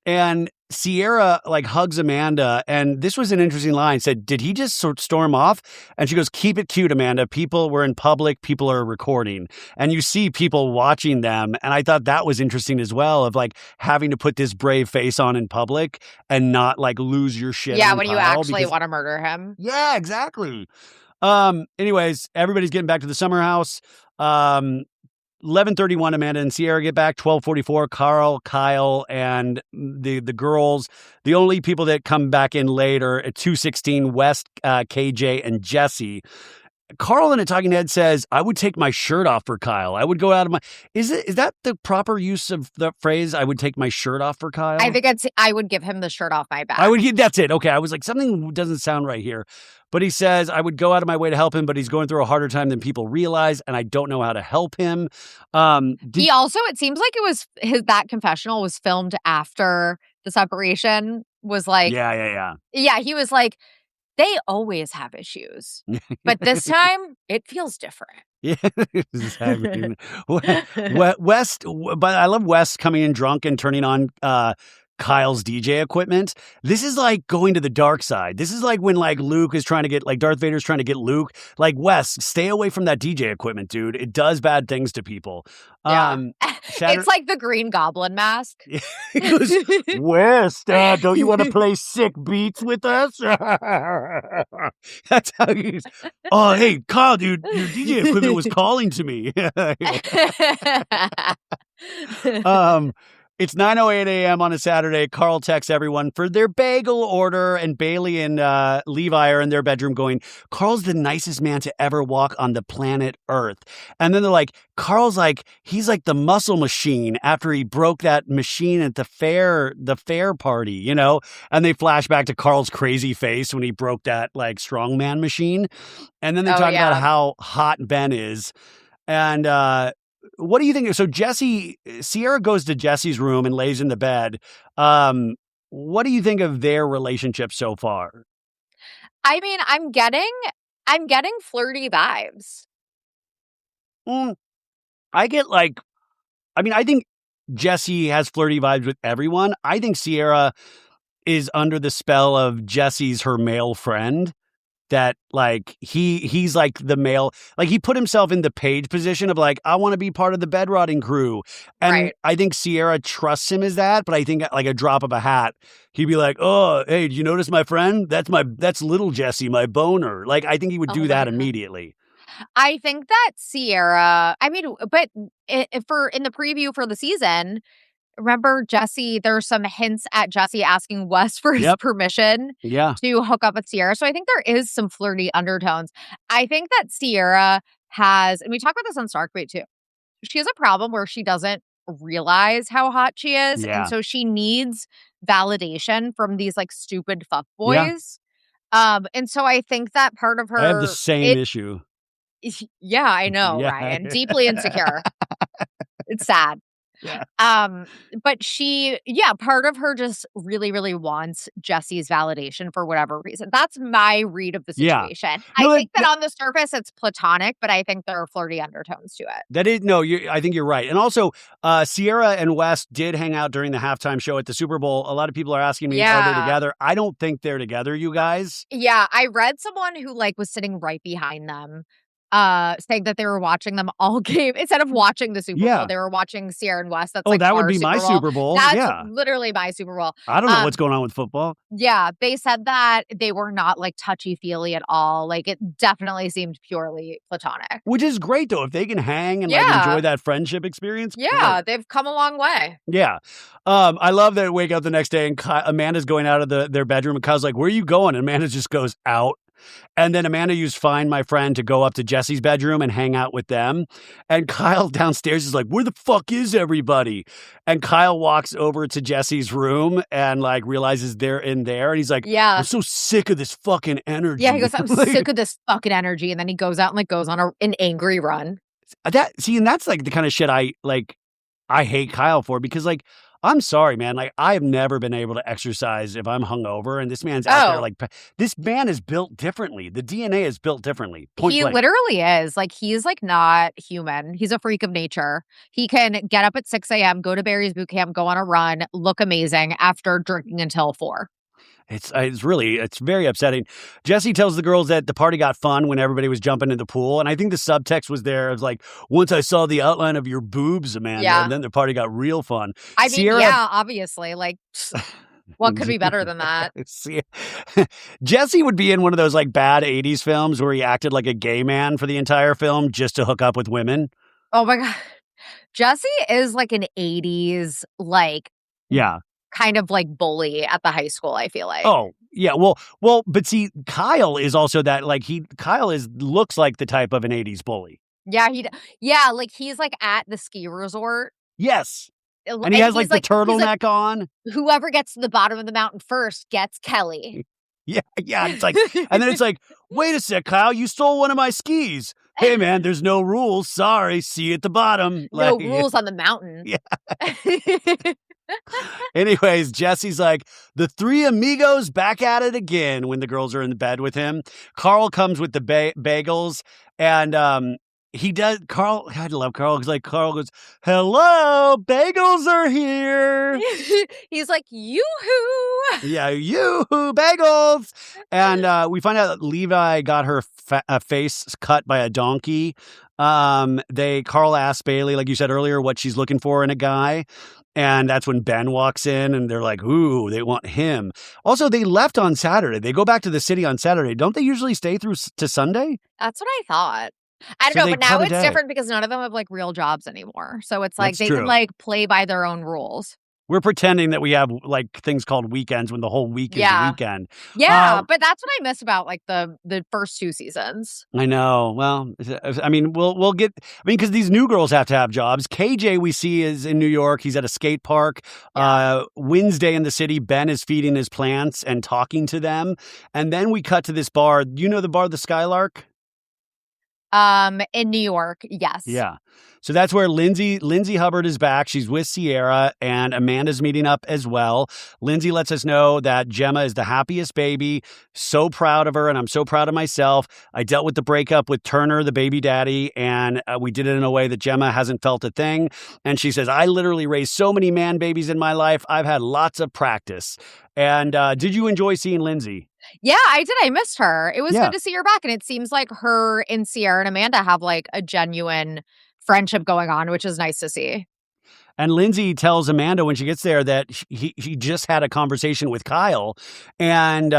And Sierra like hugs Amanda, and this was an interesting line. Said, "Did he just storm off?" And she goes, "Keep it cute, Amanda. People were in public. People are recording, and you see people watching them." And I thought that was interesting as well, of like having to put this brave face on in public and not like lose your shit. Yeah, on when you Kyle actually want to murder him. Yeah, exactly. Anyways, everybody's getting back to the summer house. 11:31, Amanda and Sierra get back. 12:44, Carl, Kyle, and the girls. The only people that come back in later at 2:16, West, KJ, and Jesse. Carl in a talking head says, "I would take my shirt off for Kyle. I would go out of my." Is that the proper use of the phrase? I would take my shirt off for Kyle. I think I would give him the shirt off my back. That's it. Okay, I was like, something doesn't sound right here. But he says, "I would go out of my way to help him, but he's going through a harder time than people realize, and I don't know how to help him." He also, it seems like it was that confessional was filmed after the separation. Was like, yeah. He was like, they always have issues, but this time it feels different. Yeah, exactly. West, but I love West coming in drunk and turning on Kyle's DJ equipment. This is like going to the dark side. This is like when like Luke is trying to get, like Darth Vader's trying to get Luke. Like, West, stay away from that DJ equipment, dude. It does bad things to people. Yeah. It's like the Green Goblin mask. He goes, "West, don't you want to play sick beats with us?" That's how he's. "Oh, hey, Kyle, dude, your DJ equipment was calling to me." It's 9:08 a.m. on a Saturday. Carl texts everyone for their bagel order, and Bailey and Levi are in their bedroom going, "Carl's the nicest man to ever walk on the planet Earth." And then they're like, Carl's like, he's like the muscle machine after he broke that machine at the fair party, you know? And they flash back to Carl's crazy face when he broke that like strongman machine. And then they talk about how hot Ben is. And what do you think? So Sierra goes to Jesse's room and lays in the bed. What do you think of their relationship so far? I mean, I'm getting flirty vibes. I think Jesse has flirty vibes with everyone. I think Sierra is under the spell of Jesse's her male friend. That like he's like the male, like he put himself in the Paige position of like, I want to be part of the bed rotting crew. And right. I think Sierra trusts him as that, but I think like a drop of a hat, he'd be like, "Oh, hey, did you notice my friend? That's little Jesse, my boner." Like, I think he would do that immediately. I think that Sierra, I mean, but in the preview for the season, remember Jesse, there's some hints at Jesse asking Wes for his permission to hook up with Sierra. So I think there is some flirty undertones. I think that Sierra has, and we talk about this on Starkbait too, she has a problem where she doesn't realize how hot she is. Yeah. And so she needs validation from these like stupid fuckboys. Yeah. And so I think that part of her. I have the same issue. Yeah, I know, Ryan. Deeply insecure. It's sad. Yeah. But part of her just really, really wants Jesse's validation for whatever reason. That's my read of the situation. Yeah. No, I think that on the surface it's platonic, but I think there are flirty undertones to it. I think you're right. And also, Sierra and West did hang out during the halftime show at the Super Bowl. A lot of people are asking me, are they together? I don't think they're together, you guys. Yeah, I read someone who like was sitting right behind them. Saying that they were watching them all game instead of watching the Super Bowl. They were watching Sierra and West. That's that would be my Super Bowl. That's literally my Super Bowl. I don't know what's going on with football. Yeah, they said that they were not like touchy-feely at all. Like it definitely seemed purely platonic. Which is great though. If they can hang and like enjoy that friendship experience. Yeah, they've come a long way. Yeah. I love that wake up the next day and Amanda's going out of their bedroom and Kyle's like, "Where are you going?" And Amanda just goes out. And then Amanda used Find My Friend to go up to Jesse's bedroom and hang out with them. And Kyle downstairs is like, "Where the fuck is everybody?" And Kyle walks over to Jesse's room and like realizes they're in there. And he's like, "I'm so sick of this fucking energy." Yeah, he goes, "I'm sick of this fucking energy." And then he goes out and like goes on an angry run. And that's like the kind of shit I hate Kyle for, because like I'm sorry, man. Like, I have never been able to exercise if I'm hungover, and this man's out there Oh, like this man is built differently. The DNA is built differently. Point he blank. literally is. Like, he's, like, not human. He's a freak of nature. He can get up at 6 AM, go to Barry's boot camp, go on a run, look amazing after drinking until 4. It's very upsetting. Jesse tells the girls that the party got fun when everybody was jumping in the pool, and I think the subtext was there. It was like, once I saw the outline of your boobs, Amanda, Yeah. and then the party got real fun. I mean, Sierra, yeah, obviously, like, what could be better than that? Jesse would be in one of those like bad 80s films where he acted like a gay man for the entire film just to hook up with women. Oh my god. Jesse is like an 80s, like, Yeah. kind of like bully at the high school, I feel like. Oh, yeah. Well, but see, Kyle is also that, like, Kyle looks like the type of an 80s bully. Yeah, yeah, like, he's, like, at the ski resort. Yes. And And he has like the he's like, turtleneck on. whoever gets to the bottom of the mountain first gets Kelly. Yeah. It's like, and then it's like, wait a sec, Kyle, you stole one of my skis. Hey, man, there's no rules. Sorry. See you at the bottom. No Like, rules on the mountain. Yeah. Anyways, Jesse's like, the three amigos back at it again when the girls are in the bed with him. Carl comes with the bagels, and he does. Carl, I love Carl because like Carl goes, "Hello, bagels are here." He's like, yoo-hoo. Yeah, yoo-hoo, bagels. And we find out that Levi got her face cut by a donkey. Carl asks Bailey, like you said earlier, what she's looking for in a guy. And that's when Ben walks in and they're like, ooh, they want him. Also, they left on Saturday. They go back to the city on Saturday. Don't they usually stay through to Sunday? That's what I thought. I So don't know, they but now cut a it's day. different because none of them have like real jobs anymore. So it's like That's they true. can like play by their own rules. We're pretending that we have like things called weekends when the whole week is a weekend. Yeah, but that's what I miss about like the first 2 seasons. I know. Well, I mean, we'll get. I mean, because these new girls have to have jobs. KJ, we see, is in New York. He's at a skate park. Yeah. Wednesday in the city, Ben is feeding his plants and talking to them. And then we cut to this bar. You know the bar, the Skylark? In New York, yes. Yeah. So that's where Lindsay Hubbard is back. She's with Sierra, and Amanda's meeting up as well. Lindsay lets us know that Gemma is the happiest baby. So proud of her, and I'm so proud of myself. I dealt with the breakup with Turner, the baby daddy, and we did it in a way that Gemma hasn't felt a thing. And she says, I literally raised so many man babies in my life. I've had lots of practice. And did you enjoy seeing Lindsay? Yeah, I did. I missed her. It was good to see her back. And it seems like her and Sierra and Amanda have like a genuine friendship going on, which is nice to see. And Lindsay tells Amanda when she gets there that he just had a conversation with Kyle. And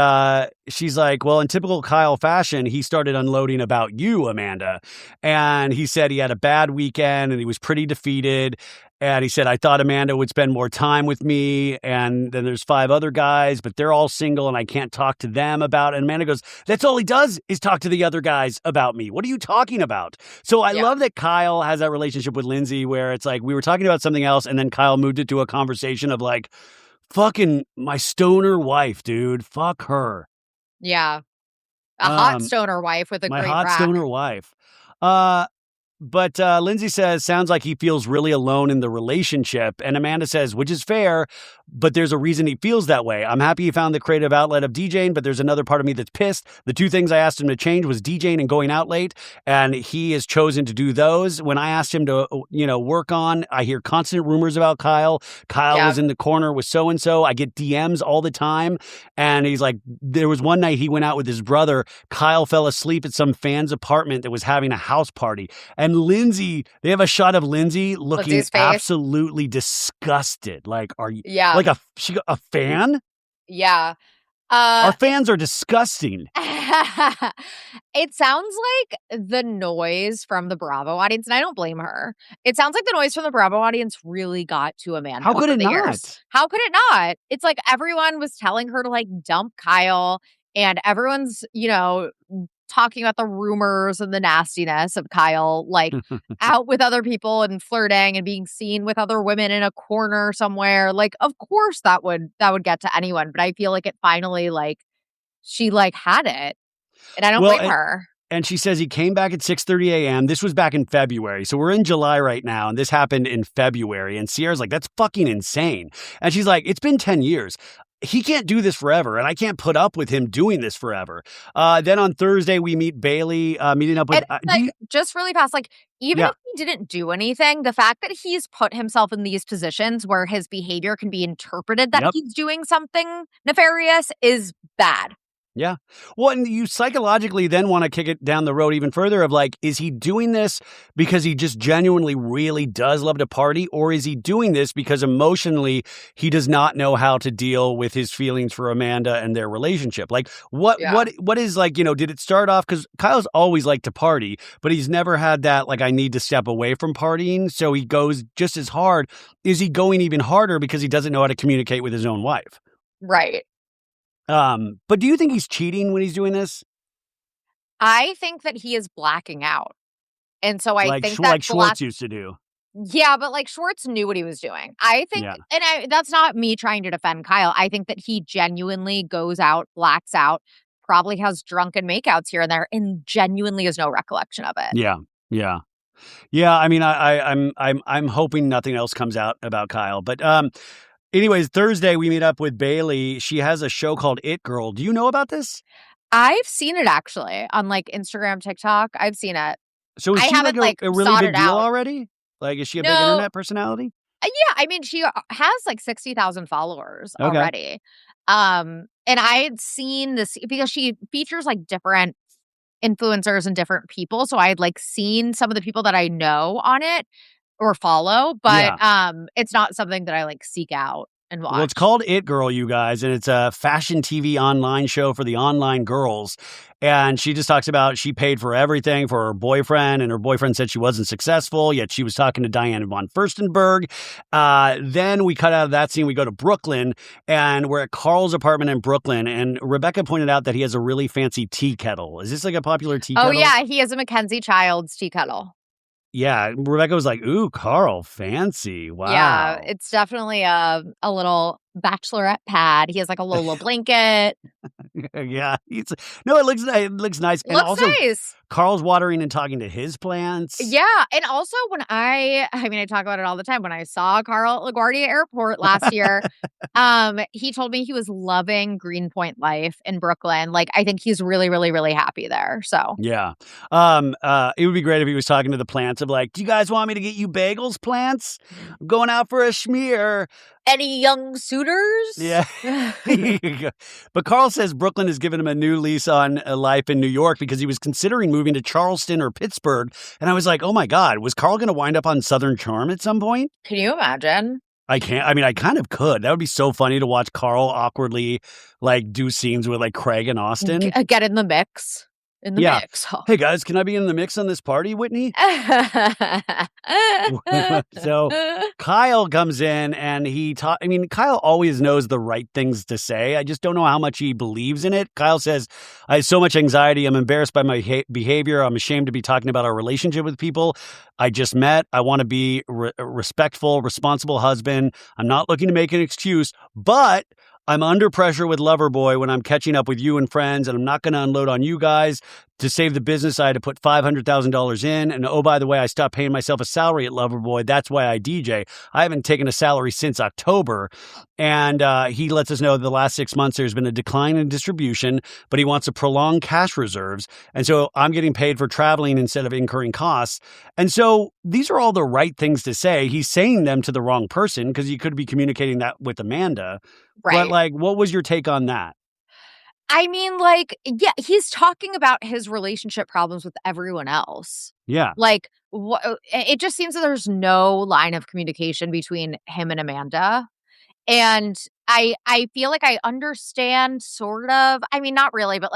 she's like, well, in typical Kyle fashion, he started unloading about you, Amanda. And he said he had a bad weekend and he was pretty defeated. And he said, I thought Amanda would spend more time with me. And then there's 5 other guys, but they're all single and I can't talk to them about it. And Amanda goes, that's all he does is talk to the other guys about me. What are you talking about? So I love that Kyle has that relationship with Lindsay where it's like we were talking about something else and then Kyle moved it to a conversation of like, fucking my stoner wife, dude. Fuck her. Yeah. A hot stoner wife with a my great hot rack. Stoner wife. But Lindsay says, sounds like he feels really alone in the relationship. And Amanda says, which is fair, but there's a reason he feels that way. I'm happy he found the creative outlet of DJing, but there's another part of me that's pissed. The 2 things I asked him to change was DJing and going out late. And he has chosen to do those. When I asked him to, work on, I hear constant rumors about Kyle. Kyle was in the corner with so-and-so. I get DMs all the time. And he's like, there was one night he went out with his brother. Kyle fell asleep at some fan's apartment that was having a house party. And Lindsay, they have a shot of Lindsay looking absolutely disgusted. Like, are you like a fan? Yeah. Our fans are disgusting. It sounds like the noise from the Bravo audience, and I don't blame her. It sounds like the noise from the Bravo audience really got to Amanda. How could it not? How could it not? It's like everyone was telling her to like dump Kyle, and everyone's, talking about the rumors and the nastiness of Kyle, like out with other people and flirting and being seen with other women in a corner somewhere. Like, of course that would get to anyone. But I feel like it finally, like, she like had it. And I don't blame her. And she says he came back at 6:30 a.m. This was back in February. So we're in July right now, and this happened in February. And Sierra's like, that's fucking insane. And she's like, it's been 10 years. He can't do this forever, and I can't put up with him doing this forever. Then on Thursday, we meet Bailey, meeting up with... just really fast, even if he didn't do anything, the fact that he's put himself in these positions where his behavior can be interpreted that he's doing something nefarious is bad. Yeah. Well, and you psychologically then want to kick it down the road even further of is he doing this because he just genuinely really does love to party? Or is he doing this because emotionally he does not know how to deal with his feelings for Amanda and their relationship? What is did it start off? Because Kyle's always liked to party, but he's never had that, I need to step away from partying. So he goes just as hard. Is he going even harder because he doesn't know how to communicate with his own wife? Right. But do you think he's cheating when he's doing this? I think that he is blacking out. And so I think that Schwartz used to do. Yeah, but Schwartz knew what he was doing. I think, that's not me trying to defend Kyle. I think that he genuinely goes out, blacks out, probably has drunken makeouts here and there, and genuinely has no recollection of it. Yeah. I mean, I'm hoping nothing else comes out about Kyle, but anyways, Thursday we meet up with Bailey. She has a show called It Girl. Do you know about this? I've seen it actually on Instagram, TikTok. I've seen it. So is she a really big deal already? Is she a big internet personality? Yeah, I mean, she has 60,000 followers already. And I had seen this because she features different influencers and different people. So I had seen some of the people that I know on it or follow, but it's not something that I seek out and watch. Well, it's called It Girl, you guys, and it's a fashion TV online show for the online girls. And she just talks about she paid for everything for her boyfriend, and her boyfriend said she wasn't successful, yet she was talking to Diane von Furstenberg. Then we cut out of that scene. We go to Brooklyn, and we're at Carl's apartment in Brooklyn, and Rebecca pointed out that he has a really fancy tea kettle. Is this a popular tea kettle? Oh, yeah, he has a Mackenzie Childs tea kettle. Yeah, Rebecca was like, ooh, Carl, fancy. Wow. Yeah, it's definitely a little bachelorette pad. He has a Lola blanket. Yeah. It looks nice. It looks nice. And also, nice. Carl's watering and talking to his plants. Yeah. And also when I talk about it all the time. When I saw Carl at LaGuardia Airport last year, he told me he was loving Greenpoint life in Brooklyn. I think he's really, really, really happy there. So yeah. It would be great if he was talking to the plants of do you guys want me to get you bagels, plants? I'm going out for a schmear. Any young suitors? Yeah. But Carl says Brooklyn has given him a new lease on life in New York because he was considering moving to Charleston or Pittsburgh. And I was like, oh my God, was Carl going to wind up on Southern Charm at some point? Can you imagine? I can't. I mean, I kind of could. That would be so funny to watch Carl awkwardly do scenes with Craig and Austin. Get in the mix. Mix. Hey guys, can I be in the mix on this party, Whitney? So Kyle comes in and Kyle always knows the right things to say. I just don't know how much he believes in it. Kyle says, I have so much anxiety. I'm embarrassed by my behavior. I'm ashamed to be talking about our relationship with people I just met. I want to be a respectful, responsible husband. I'm not looking to make an excuse, but I'm under pressure with Loverboy when I'm catching up with you and friends, and I'm not going to unload on you guys. To save the business, I had to put $500,000 in. And oh, by the way, I stopped paying myself a salary at Loverboy. That's why I DJ. I haven't taken a salary since October. And he lets us know the last 6 months there's been a decline in distribution, but he wants to prolong cash reserves. And so I'm getting paid for traveling instead of incurring costs. And so these are all the right things to say. He's saying them to the wrong person because he could be communicating that with Amanda. Right. But what was your take on that? I mean, yeah, he's talking about his relationship problems with everyone else. Yeah. It just seems that there's no line of communication between him and Amanda. And I feel like I understand sort of, I mean, not really, but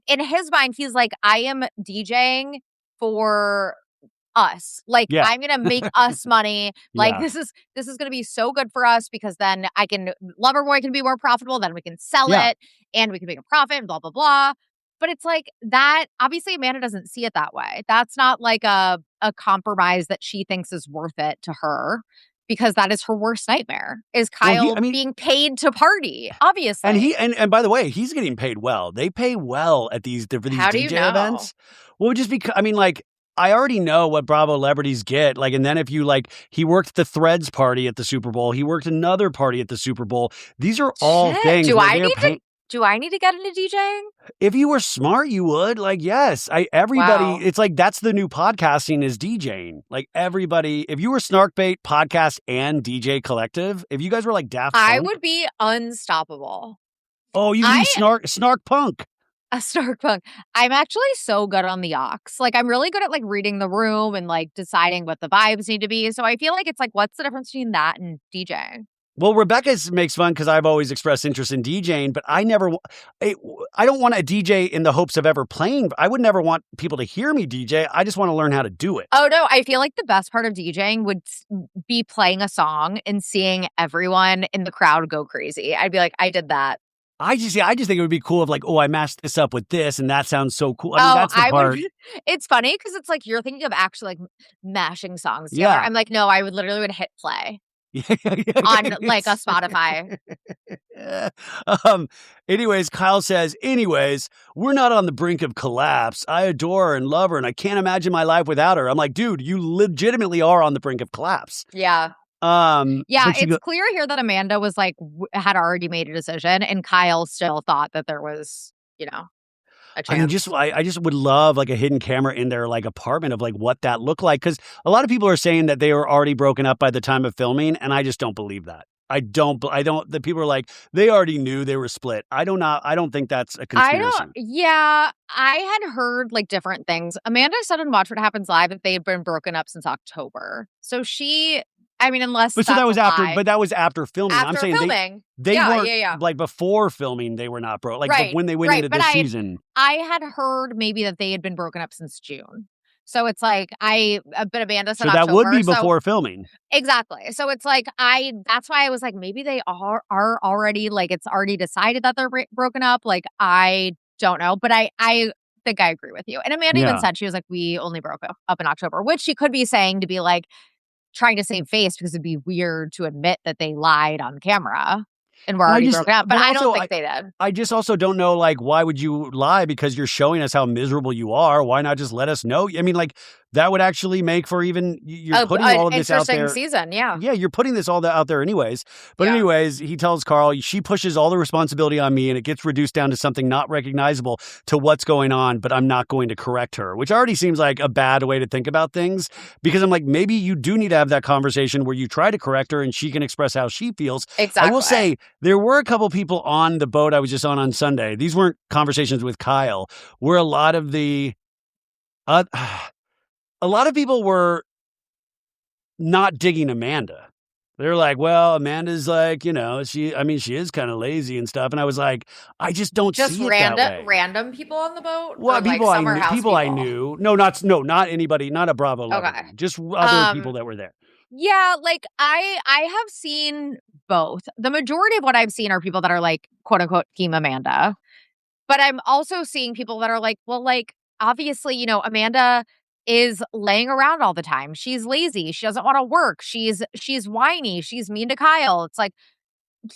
in his mind, he's I am DJing for us. I'm gonna make us money. This is gonna be so good for us because then Loverboy can be more profitable, then we can sell it and we can make a profit and blah blah blah. But it's that obviously Amanda doesn't see it that way. That's not a compromise that she thinks is worth it to her. Because that is her worst nightmare, is Kyle being paid to party, obviously. And by the way, he's getting paid well. They pay well at these DJ events. Well, just because, I mean, like, I already know what Bravo celebrities get. Like, and then if you like, he worked the Threads party at the Super Bowl. He worked another party at the Super Bowl. These are all Shit. things Do where I they're need paying. to? Do I need to get into DJing? If you were smart, you would. Like, yes, everybody. Wow. It's like that's the new podcasting is DJing. Like everybody. If you were Snarkbait podcast and DJ collective, if you guys were like Daft I Punk, would be unstoppable. oh, you can be snark punk. A snark punk. I'm actually so good on the aux. Like, I'm really good at like reading the room and like deciding what the vibes need to be. So I feel like it's like, what's the difference between that and DJing? Well, Rebecca makes fun because I've always expressed interest in DJing, but I never, I don't want a DJ in the hopes of ever playing. I would never want people to hear me DJ. I just want to learn how to do it. Oh, no. I feel like the best part of DJing would be playing a song and seeing everyone in the crowd go crazy. I'd be like, I did that. I just think it would be cool if like, oh, I mashed this up with this and that sounds so cool. I mean, that's the part. It's funny because it's like you're thinking of actually like mashing songs together. Yeah. I'm like, no, I would literally hit play. On like a Spotify. Anyways, Kyle says, we're not on the brink of collapse. I adore her and love her and I can't imagine my life without her. I'm like, dude, you legitimately are on the brink of collapse. Yeah. It's clear here that Amanda was like, had already made a decision and Kyle still thought that there was, a chance. I mean, I just would love like a hidden camera in their like apartment of like what that looked like. Cause a lot of people are saying that they were already broken up by the time of filming. And I just don't believe that. The people are like, they already knew they were split. I don't think that's a conspiracy. I had heard like different things. Amanda said in Watch What Happens Live that they had been broken up since October. So unless that was after filming. After I'm saying filming. they weren't like before filming, they were not broke. Like right, when they went into this season. I had heard maybe that they had been broken up since June. So it's like but Amanda said October. So that would be before filming. Exactly. So it's like that's why I was like, maybe they are already like it's already decided that they're broken up. Like I don't know, but I think I agree with you. And Amanda even said she was like, we only broke up in October, which she could be saying to be like, trying to save face because it'd be weird to admit that they lied on camera and were already broken up. But I don't think they did. I just also don't know, like, why would you lie? Because you're showing us how miserable you are. Why not just let us know? I mean, like, that would actually make for even, you're putting all of this out there. Interesting season, yeah. Yeah, you're putting this all out there anyways. But anyways, he tells Carl, she pushes all the responsibility on me and it gets reduced down to something not recognizable to what's going on, but I'm not going to correct her, which already seems like a bad way to think about things because I'm like, maybe you do need to have that conversation where you try to correct her and she can express how she feels. Exactly. I will say there were a couple people on the boat I was just on Sunday. These weren't conversations with Kyle, where a lot of people were not digging Amanda. They're like, well, Amanda's like, she is kind of lazy and stuff. And I was like, I just don't see it that way. Random people on the boat? Well, people I knew. No, not anybody, not a Bravo lover. Okay. Just other people that were there. Yeah, like I have seen both. The majority of what I've seen are people that are like, quote unquote, Team Amanda. But I'm also seeing people that are like, well, like, obviously, Amanda is laying around all the time. She's lazy. She doesn't want to work. She's whiny. She's mean to Kyle. It's like,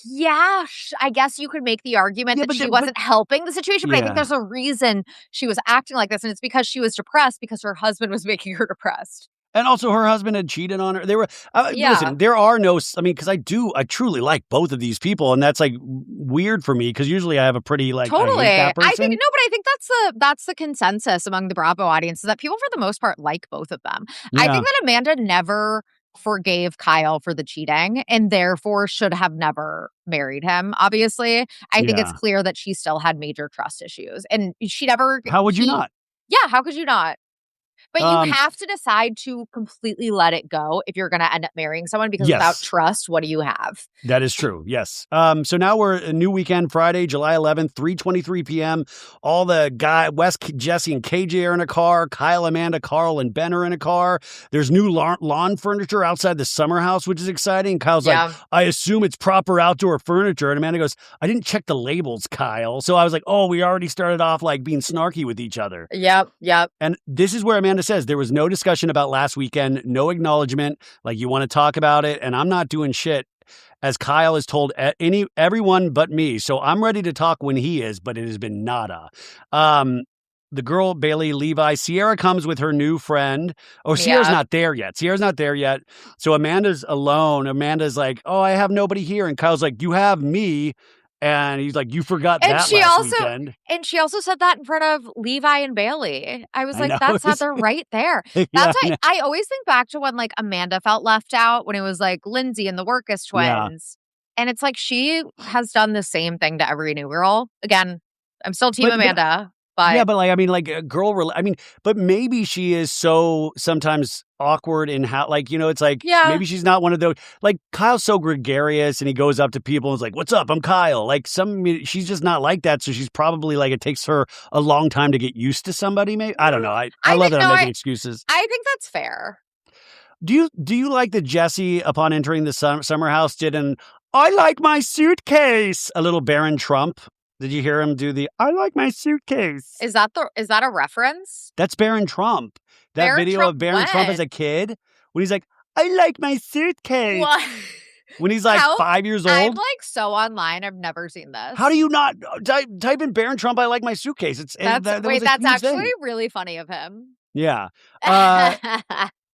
yeah, I guess you could make the argument that she wasn't helping the situation, but I think there's a reason she was acting like this, and it's because she was depressed because her husband was making her depressed. And also her husband had cheated on her. They were, listen, there are no, because I truly like both of these people. And that's like weird for me because usually I have a pretty like, totally. I hate that person. I think that's the consensus among the Bravo audience is that people for the most part like both of them. Yeah. I think that Amanda never forgave Kyle for the cheating and therefore should have never married him. Obviously, I think it's clear that she still had major trust issues and she never. How would you not? Yeah. How could you not? But you have to decide to completely let it go if you're going to end up marrying someone because without trust, what do you have? That is true. Yes. So now we're a new weekend, Friday, July 11th, 3:23 p.m. All the Wes, Jesse, and KJ are in a car. Kyle, Amanda, Carl, and Ben are in a car. There's new lawn furniture outside the summer house, which is exciting. Kyle's like, I assume it's proper outdoor furniture. And Amanda goes, I didn't check the labels, Kyle. So I was like, oh, we already started off like being snarky with each other. Yep. And this is where Amanda says there was no discussion about last weekend, no acknowledgement, like you want to talk about it, and I'm not doing shit, as Kyle has told everyone but me. So I'm ready to talk when he is, but it has been nada. the girl, Bailey, Levi, Sierra comes with her new friend. Oh, Sierra's not there yet. So Amanda's alone. Amanda's like, oh, I have nobody here. And Kyle's like, you have me. And he's like, you forgot And that she last also weekend. and she also said that in front of Levi and Bailey. I was I like, know. that's how they're right there. Yeah, That's I why know. I always think back to when like Amanda felt left out when it was like Lindsay and the Workus Yeah. twins. And it's like she has done the same thing to every new girl. Again, I'm still team Amanda. But yeah, but like, I mean, like a girl, I mean, but maybe she is so sometimes awkward in how, like, you know, it's like, Yeah. maybe she's not one of those, like Kyle's so gregarious and he goes up to people and is like, what's up? I'm Kyle. Like she's just not like that. So she's probably like, it takes her a long time to get used to somebody. Maybe. I don't know. I love that I'm making excuses. I think that's fair. Do you like that Jesse, upon entering the summer house, did an I like my suitcase, a little Baron Trump? Did you hear him do the I like my suitcase? Is that a reference? That's Baron Trump. That Baron video Trump of Baron Trump as a kid when he's like, I like my suitcase. What? When he's like 5 years old. I'm like so online. I've never seen this. How do you not type in Baron Trump? I like my suitcase. That's actually really funny of him. Yeah.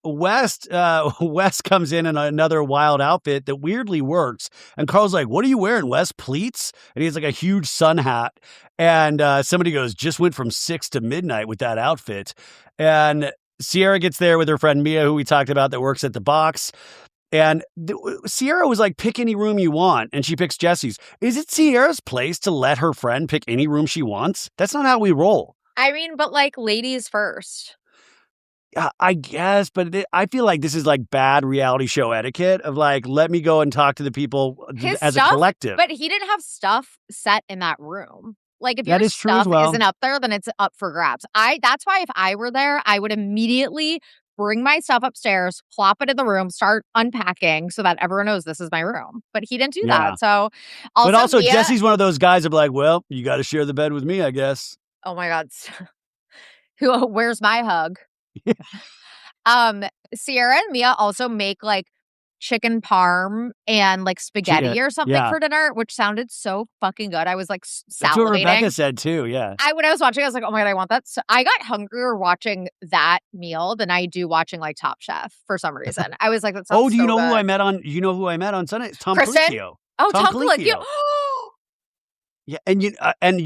West comes in another wild outfit that weirdly works. And Carl's like, what are you wearing, West? Pleats? And he has like a huge sun hat. And somebody goes, just went from 6 to midnight with that outfit. And Sierra gets there with her friend Mia, who we talked about, that works at the box. And Sierra was like, pick any room you want. And she picks Jesse's. Is it Sierra's place to let her friend pick any room she wants? That's not how we roll. I mean, but like ladies first. I guess, but I feel like this is like bad reality show etiquette of like, let me go and talk to the people as a collective. But he didn't have stuff set in that room. Like if your stuff isn't up there, then it's up for grabs. That's why if I were there, I would immediately bring my stuff upstairs, plop it in the room, start unpacking so that everyone knows this is my room. But he didn't do that. So also Jesse's one of those guys that be like, well, you got to share the bed with me, I guess. Oh my God. Where's my hug? Sierra and Mia also make like chicken parm and like spaghetti or something for dinner, which sounded so fucking good. I was like salivating. That's what Rebecca said too. Yeah. When I was watching, I was like, oh my God, I want that. So I got hungrier watching that meal than I do watching like Top Chef for some reason. I was like, that sounds do you know good. who I met on? You know who I met on Sunday? Tom Kristen? Colicchio. Oh, Tom Colicchio. Yeah,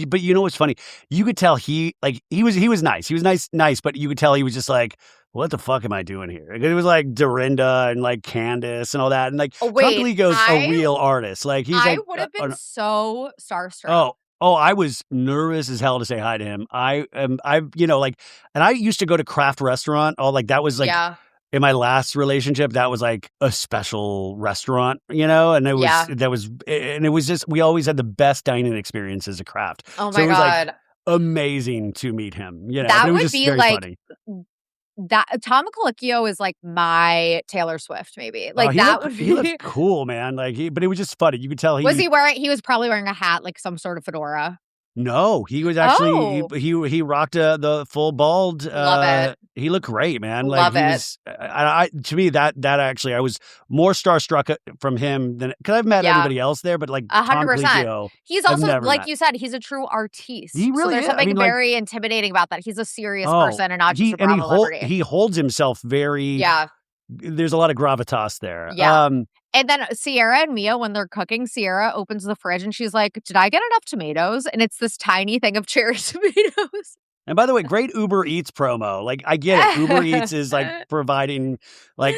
but you know what's funny? You could tell he was nice. He was nice, but you could tell he was just like, what the fuck am I doing here? It was like Dorinda and like Candace and all that, and like Tom Colicchio's a real artist. Like I would have been so starstruck. Oh, I was nervous as hell to say hi to him. And I used to go to Craft Restaurant. Oh, like that was like. Yeah. In my last relationship, that was like a special restaurant, and it was just, we always had the best dining experiences at Kraft. Oh my God. Like amazing to meet him. That it was would just be very like, funny. That Tom Colicchio is like my Taylor Swift, maybe. Like he looked cool, man. Like but it was just funny. You could tell he was probably wearing a hat, like some sort of fedora. No, he was actually he rocked the full bald. Love it. He looked great, man. Love like it. To me that actually I was more starstruck from him than because I've met everybody else there, but like 100%. He's also like you said, he's a true artiste. He really there's is. something very intimidating about that. He's a serious person and not just a celebrity. He holds himself very. Yeah. There's a lot of gravitas there. Yeah. And then Sierra and Mia, when they're cooking, Sierra opens the fridge and she's like, did I get enough tomatoes? And it's this tiny thing of cherry tomatoes. And by the way, great Uber Eats promo. Like, I get it. Uber Eats is like providing like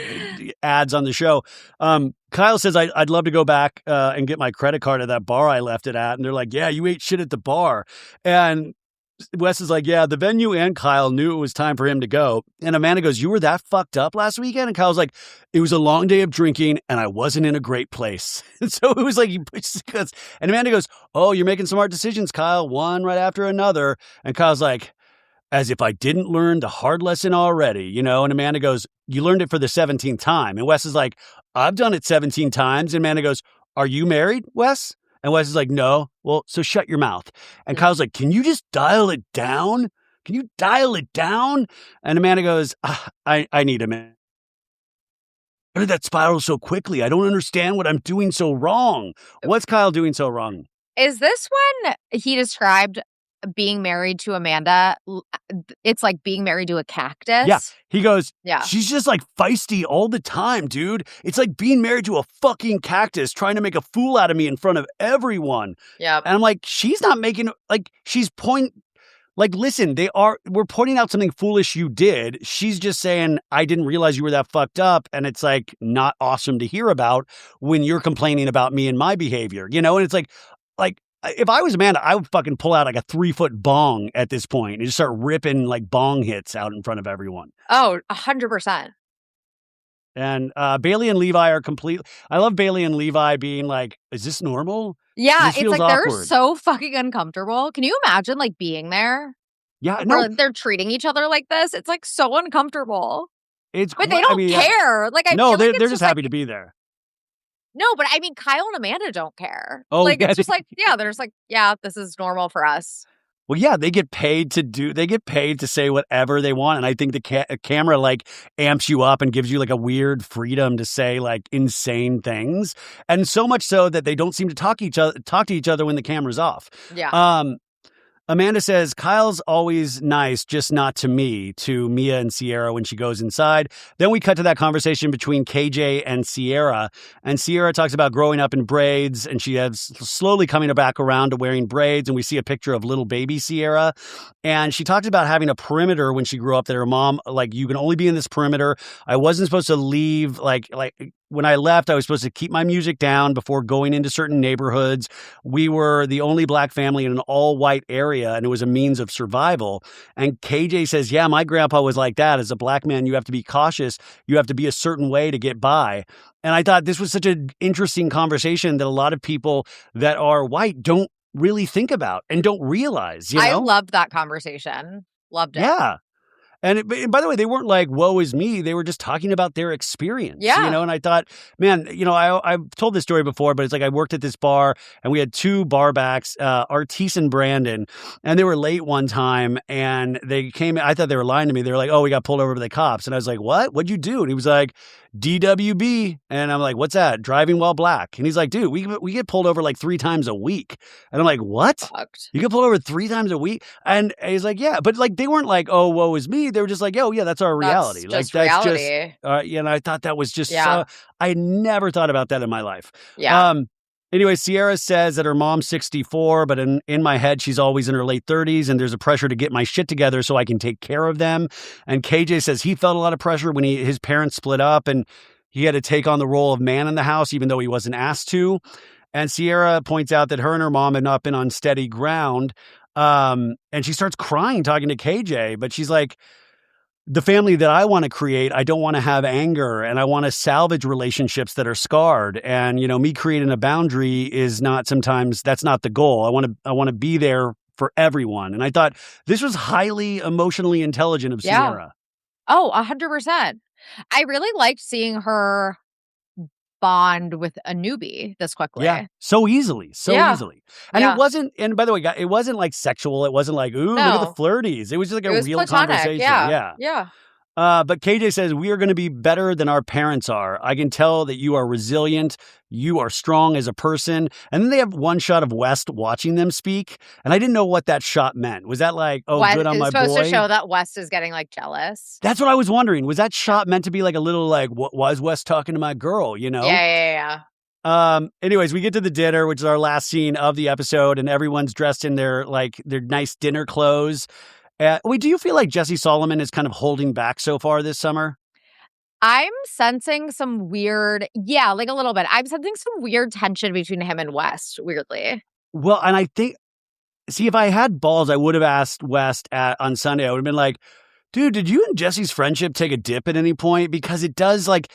ads on the show. Kyle says, I'd love to go back and get my credit card at that bar I left it at. And they're like, yeah, you ate shit at the bar. And Wes is like, yeah, the venue and Kyle knew it was time for him to go. And Amanda goes, you were that fucked up last weekend? And Kyle's like, it was a long day of drinking and I wasn't in a great place. And so it was like, and Amanda goes, oh, you're making smart decisions, Kyle, one right after another. And Kyle's like, as if I didn't learn the hard lesson already, And Amanda goes, you learned it for the 17th time. And Wes is like, I've done it 17 times. And Amanda goes, are you married, Wes? And Wes is like, no. Well, so shut your mouth. And Kyle's like, can you just dial it down? Can you dial it down? And Amanda goes, I need a minute. Why did that spiral so quickly? I don't understand what I'm doing so wrong. What's Kyle doing so wrong? Is this when he described being married to Amanda, it's like being married to a cactus. Yeah. He goes, yeah. She's just like feisty all the time, dude. It's like being married to a fucking cactus trying to make a fool out of me in front of everyone. Yeah. And I'm like, she's not making, like, listen, we're pointing out something foolish you did. She's just saying, I didn't realize you were that fucked up. And it's like not awesome to hear about when you're complaining about me and my behavior, you know? And it's like, if I was Amanda, I would fucking pull out like a 3-foot bong at this point and just start ripping like bong hits out in front of everyone. Oh, 100%. And Bailey and Levi are I love Bailey and Levi being like, is this normal? Yeah, this it's like awkward. They're so fucking uncomfortable. Can you imagine like being there? Yeah, no. Or they're treating each other like this. It's like so uncomfortable. But they don't care. Yeah. Like I no, feel they're like just happy to be there. No, but I mean, Kyle and Amanda don't care. Oh, like yeah, it's just like, yeah, they're just like, yeah, this is normal for us. Well, yeah, they get paid to say whatever they want. And I think the camera like amps you up and gives you like a weird freedom to say like insane things. And so much so that they don't seem to talk to each other when the camera's off. Yeah. Amanda says, Kyle's always nice, just not to me, to Mia and Sierra when she goes inside. Then we cut to that conversation between KJ and Sierra. And Sierra talks about growing up in braids, and she has slowly coming back around to wearing braids. And we see a picture of little baby Sierra. And she talks about having a perimeter when she grew up that her mom, like, you can only be in this perimeter. I wasn't supposed to leave, like when I left, I was supposed to keep my music down before going into certain neighborhoods. We were the only black family in an all-white area, and it was a means of survival. And KJ says, yeah, my grandpa was like that. As a black man, you have to be cautious. You have to be a certain way to get by. And I thought this was such an interesting conversation that a lot of people that are white don't really think about and don't realize, you know? I loved that conversation. Loved it. Yeah. And by the way, they weren't like, woe is me. They were just talking about their experience, you know? And I thought, man, you know, I've told this story before, but it's like I worked at this bar and we had 2 bar backs, Artis and Brandon, and they were late one time and they came, I thought they were lying to me. They were like, oh, we got pulled over by the cops. And I was like, what? What'd you do? And he was like, DWB. And I'm like, what's that? Driving while black. And he's like, dude, we get pulled over like 3 times a week. And I'm like, what? Fucked. You get pulled over 3 times a week? And he's like, yeah. But like, they weren't like, oh, woe is me. They were just like, oh, yeah, that's our reality. That's reality. And I thought that was just, I never thought about that in my life. Yeah. Anyway, Sierra says that her mom's 64, but in my head, she's always in her late 30s, and there's a pressure to get my shit together so I can take care of them. And KJ says he felt a lot of pressure when his parents split up, and he had to take on the role of man in the house, even though he wasn't asked to. And Sierra points out that her and her mom had not been on steady ground. And she starts crying talking to KJ, but she's like, the family that I want to create, I don't want to have anger, and I want to salvage relationships that are scarred. And, you know, me creating a boundary is not sometimes, that's not the goal. I want to be there for everyone. And I thought this was highly emotionally intelligent of Sierra. Oh, 100%. I really liked seeing her bond with a newbie this quickly. Yeah, so easily. And it wasn't, and by the way, it wasn't like sexual. It wasn't like, ooh, look at the flirties. It was just like a real platonic. conversation. Yeah. But KJ says, we are going to be better than our parents are. I can tell that you are resilient. You are strong as a person. And then they have one shot of West watching them speak. And I didn't know what that shot meant. Was that like, oh, West good on my boy? It's supposed to show that West is getting like jealous. That's what I was wondering. Was that shot meant to be like a little like, why is West talking to my girl, you know? Yeah. Anyways, we get to the dinner, which is our last scene of the episode. And everyone's dressed in their nice dinner clothes. Do you feel like Jesse Solomon is kind of holding back so far this summer? I'm sensing some weird, like a little bit. I'm sensing some weird tension between him and West, weirdly. Well, and I think, see, if I had balls, I would have asked West on Sunday. I would have been like, dude, did you and Jesse's friendship take a dip at any point? Because it does like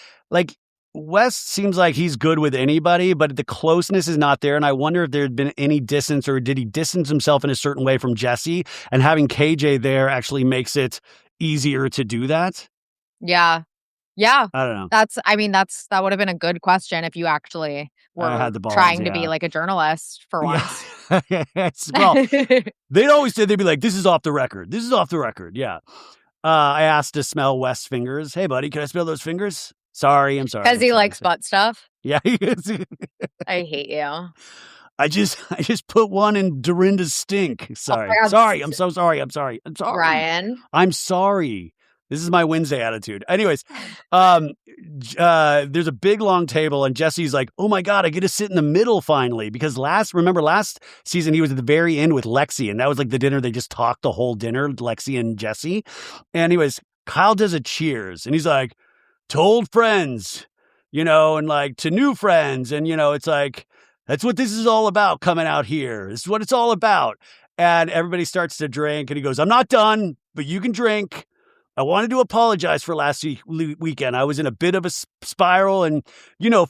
West seems like he's good with anybody, but the closeness is not there. And I wonder if there had been any distance, or did he distance himself in a certain way from Jesse? And having KJ there actually makes it easier to do that. Yeah. I don't know. That would have been a good question if you actually were trying to be like a journalist for once. Well, they'd always say, they'd be like, this is off the record. Yeah. I asked to smell West's fingers. Hey, buddy, can I smell those fingers? I'm sorry. Because he likes butt stuff? Yeah, he is. I hate you. I just put one in Dorinda's stink. Sorry. God. Sorry. I'm so sorry. I'm sorry. Ryan. I'm sorry. This is my Wednesday attitude. Anyways, there's a big long table and Jesse's like, oh my God, I get to sit in the middle finally. Because last season he was at the very end with Lexi and that was like the dinner. They just talked the whole dinner, Lexi and Jesse. And anyways, Kyle does a cheers and he's like, to old friends, and like to new friends. And, it's like, that's what this is all about coming out here. This is what it's all about. And everybody starts to drink and he goes, I'm not done, but you can drink. I wanted to apologize for last weekend. I was in a bit of a spiral and,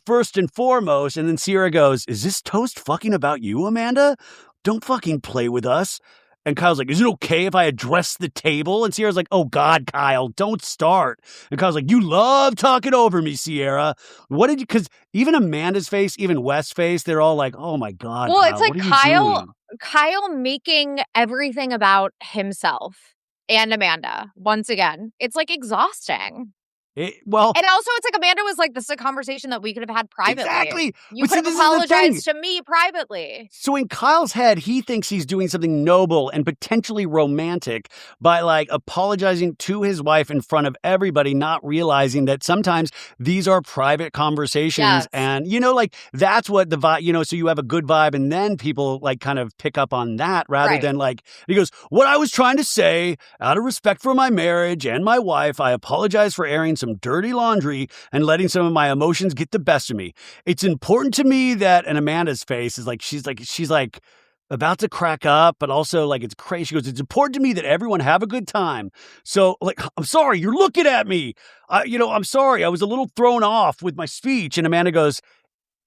first and foremost. And then Sierra goes, is this toast fucking about you, Amanda? Don't fucking play with us. And Kyle's like, is it okay if I address the table? And Sierra's like, oh God, Kyle, don't start. And Kyle's like, you love talking over me, Sierra. Because even Amanda's face, even Wes's face, they're all like, oh my God. Well, Kyle, it's like Kyle making everything about himself. And Amanda, once again, it's like exhausting. And also it's like Amanda was like, this is a conversation that we could have had privately. Exactly. You could have apologized to me privately. So in Kyle's head, he thinks he's doing something noble and potentially romantic by like apologizing to his wife in front of everybody, not realizing that sometimes these are private conversations. Yes. And, like that's what the vibe, so you have a good vibe and then people like kind of pick up on that rather than like, he goes, what I was trying to say out of respect for my marriage and my wife, I apologize for airing some dirty laundry and letting some of my emotions get the best of me. It's important to me that, and Amanda's face is like, she's like about to crack up, but also like it's crazy. She goes, it's important to me that everyone have a good time. So like, I'm sorry, you're looking at me. I'm sorry. I was a little thrown off with my speech. And Amanda goes,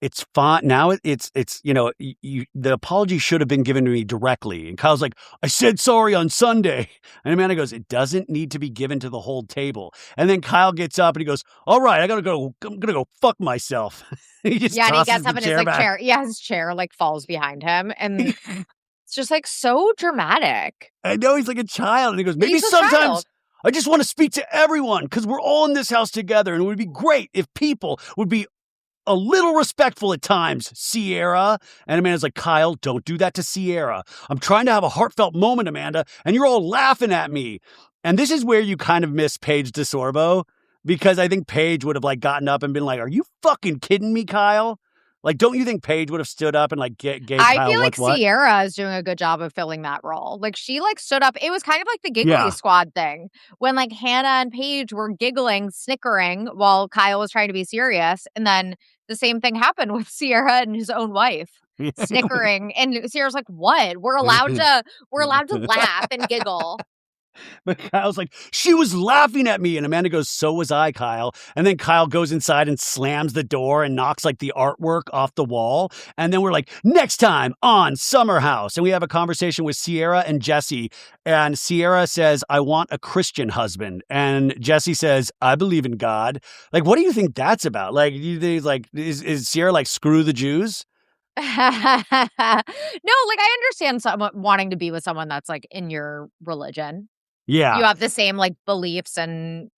it's fine. Now it's the apology should have been given to me directly. And Kyle's like, I said sorry on Sunday. And Amanda goes, it doesn't need to be given to the whole table. And then Kyle gets up and he goes, all right, I'm going to go fuck myself. He gets up in his like chair. Yeah, his chair like falls behind him. And it's just like so dramatic. I know he's like a child. And he goes, maybe sometimes I just want to speak to everyone because we're all in this house together. And it would be great if people would be a little respectful at times, Sierra. And Amanda's like, Kyle, don't do that to Sierra. I'm trying to have a heartfelt moment, Amanda, and you're all laughing at me. And this is where you kind of miss Paige DeSorbo, because I think Paige would have like gotten up and been like, are you fucking kidding me, Kyle? Like, don't you think Paige would have stood up and like gave Kyle I feel like Sierra is doing a good job of filling that role. Like she like stood up. It was kind of like the Giggly Squad thing when like Hannah and Paige were giggling, snickering while Kyle was trying to be serious. And then the same thing happened with Sierra and his own wife. Snickering. And Sierra's like, what? We're allowed to laugh and giggle. But Kyle's like, she was laughing at me. And Amanda goes, so was I, Kyle. And then Kyle goes inside and slams the door and knocks like the artwork off the wall. And then we're like, next time on Summer House. And we have a conversation with Sierra and Jesse. And Sierra says, I want a Christian husband. And Jesse says, I believe in God. Like, what do you think that's about? Like, is Sierra like, screw the Jews? No, like I understand someone wanting to be with someone that's like in your religion. Yeah. You have the same like beliefs and,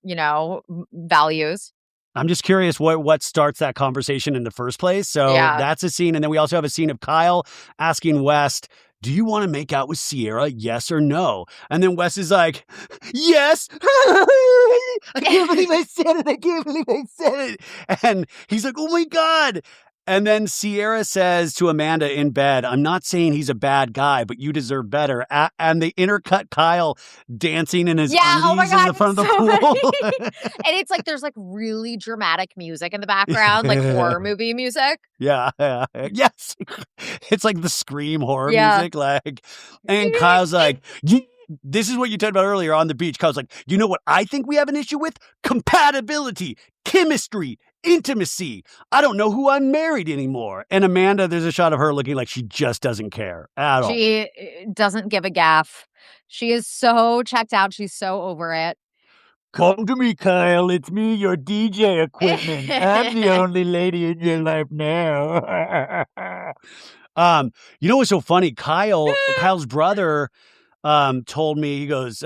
values. I'm just curious what starts that conversation in the first place. So that's a scene. And then we also have a scene of Kyle asking Wes, do you want to make out with Sierra? Yes or no? And then Wes is like, yes. I can't believe I said it. And he's like, oh my God. And then Sierra says to Amanda in bed, I'm not saying he's a bad guy, but you deserve better. And they intercut Kyle dancing in his undies in the front of the pool. And it's like there's like really dramatic music in the background, like horror movie music. Yeah. Yes. It's like the Scream horror music. And Kyle's like, this is what you talked about earlier on the beach. Kyle's like, you know what I think we have an issue with? Compatibility, chemistry, intimacy. I don't know who I'm married anymore. And Amanda, there's a shot of her looking like she just doesn't care at all. She doesn't give a gaff. She is so checked out. She's so over it. Come to me, Kyle. It's me, your DJ equipment. I'm the only lady in your life now. You know what's so funny? Kyle's brother told me, he goes,